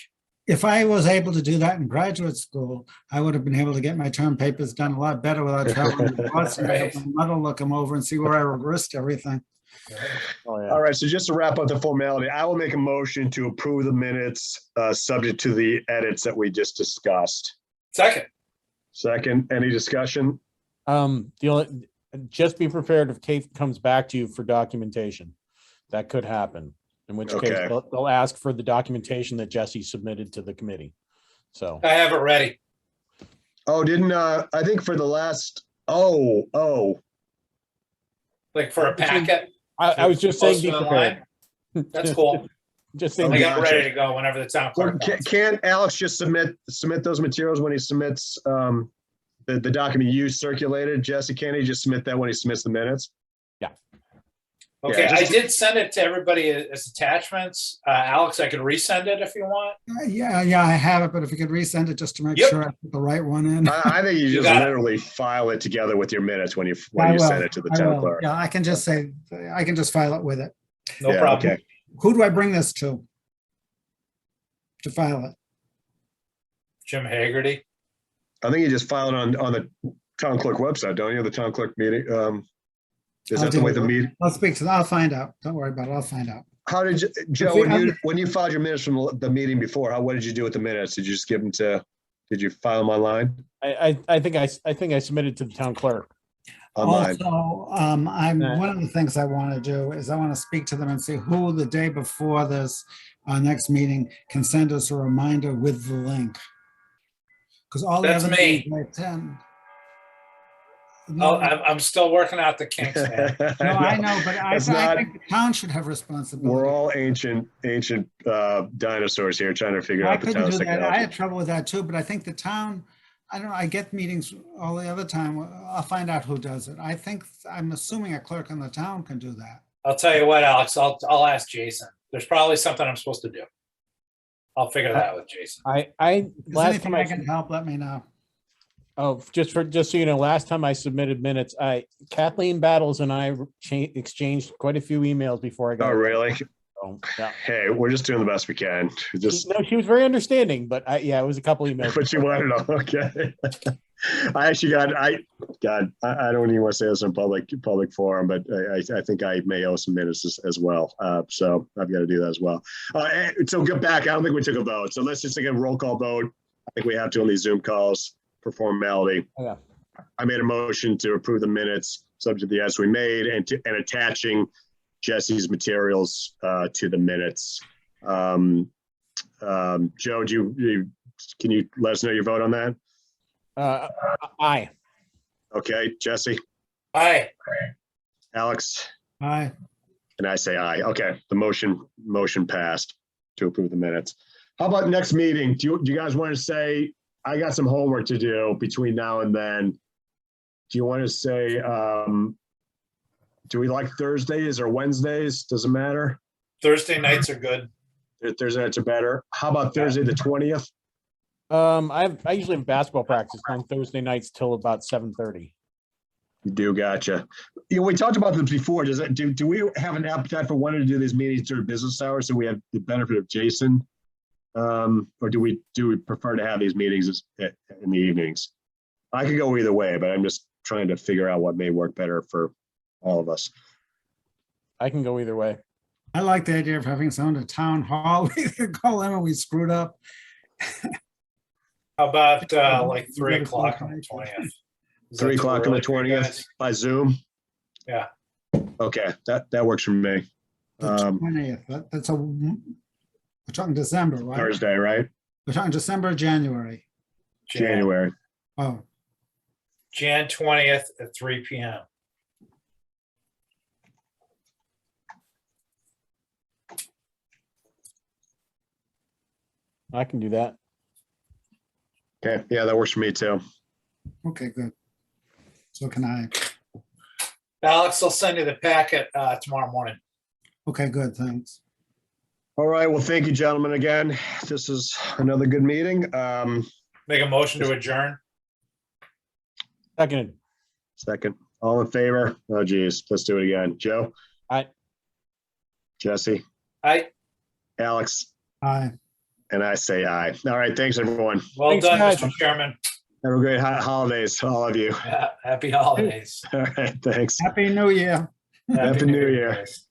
if I was able to do that in graduate school, I would have been able to get my term papers done a lot better without traveling to Boston. I have my mother look them over and see where I reversed everything. Oh, yeah. All right, so just to wrap up the formality, I will make a motion to approve the minutes, subject to the edits that we just discussed. Second. Second, Any discussion? Just be prepared if Kate comes back to you for documentation. That could happen. In which case Okay. they'll ask for the documentation that Jesse submitted to the committee. So I have it ready. Oh, I think for the last, Like for a packet. I was just saying, be Posted prepared. online? That's cool. Just Oh, I saying, got gotcha. ready to go whenever the town well, clerk wants. can't Alex just submit those materials when he submits the document you circulated? Jesse, can't he just submit that when he submits the minutes? Okay, Yeah, I just- did send it to everybody as attachments. Alex, I could resend it if you want. Yeah, I have it, but if you could resend it just to make Yep. sure I put the right one in. I think you You just got it. literally file it together with your minutes when you I will, send it to the I town will. clerk. Yeah, I can just say, I can just file it with it. No Yeah, problem. okay. Who do I bring this to? To file it? Jim Haggerty. I think you just file it on the town clerk website, don't you? The town clerk meeting. Is I'll that the do way it. the meeting? I'll speak to them. I'll find out. Don't worry about it. I'll find out. How did you, Joe, we- when you filed your minutes from the meeting before, what did you do with the minutes? Did you just give them did you file them online? I think I submitted to the town clerk. Online. Also, one of the things I want to do is I want to speak to them and see who the day before this next meeting can send us a reminder with the link. Because all the That's other me. meetings I attend. Oh, No, I'm still working out the kinks, man. no, I know, but I It's not- think the town should have responsibility. We're all ancient dinosaurs here trying to figure I out the couldn't town's do that. I technology. had trouble with that too, but I think the town, I don't know, I get meetings all the other time. I'll find out who does it. I'm assuming a clerk in the town can do that. I'll tell you what, Alex, I'll ask Jason. There's probably something I'm supposed to do. I'll figure that out with Jason. If Last there's time anything I can help, let me know. just so you know, last time I submitted minutes, Kathleen Battles and I exchanged quite a few emails before I got. Oh, really? So, yeah. Hey, we're just doing the best we can. Just, No, she was very understanding, but it was a couple emails. but you wanted to know, okay. I actually I don't even want to say this in public forum, but I think I may owe some minutes as well. So I've got to do that as well. So get back. I don't think we took a vote. So let's just take a roll call vote. I think we have to on these Zoom calls for formality. Oh, yeah. I made a motion to approve the minutes subject to the edits we made and attaching Jesse's materials to the minutes. Joe, can you let us know your vote on that? Aye. Okay, Jesse, Hi. Alex, Aye. and I say aye. Okay, the motion passed to approve the minutes. How about next meeting? Do you guys want to say, I got some homework to do between now and then. Do you want to say, do we like Thursdays or Wednesdays? Doesn't matter. Thursday nights are good. Thursday nights are better. How about Thursday the 20th? I usually have basketball practice on Thursday nights till about 7:30. You do, gotcha. We talked about this before. Do we have an appetite for wanting to do these meetings during business hours so we have the benefit of Jason? Or do we prefer to have these meetings in the evenings? I could go either way, but I'm just trying to figure out what may work better for all of us. I can go either way. I like the idea of having someone at town hall. We could call them and we screwed up. How about like You 3 gotta o'clock call on the it. 20th? Is 3 that too o'clock on the early for you 20th guys? by Zoom? Yeah. Okay, that works for me. The 20th, that's we're talking December, right? Thursday, right? We're talking December, or January. January. Oh, Jan 20th at 3 p.m. I can do that. Okay, yeah, that works for me too. okay, good. So can I. Alex, I'll send you the packet tomorrow morning. Okay, good, thanks. All right, well, thank you, gentlemen, again. This is another good meeting. Make a motion to adjourn. Seconded. Second, all in favor? Oh geez, let's do it again. Joe? Aye. Jesse? Aye. Alex? Aye. And I say aye. All right, thanks, everyone. Well Thanks, done, guys. Mr. Chairman. Have a great holidays, to all of you. Happy holidays. All right, thanks. Happy New Year. Happy New Year. guys.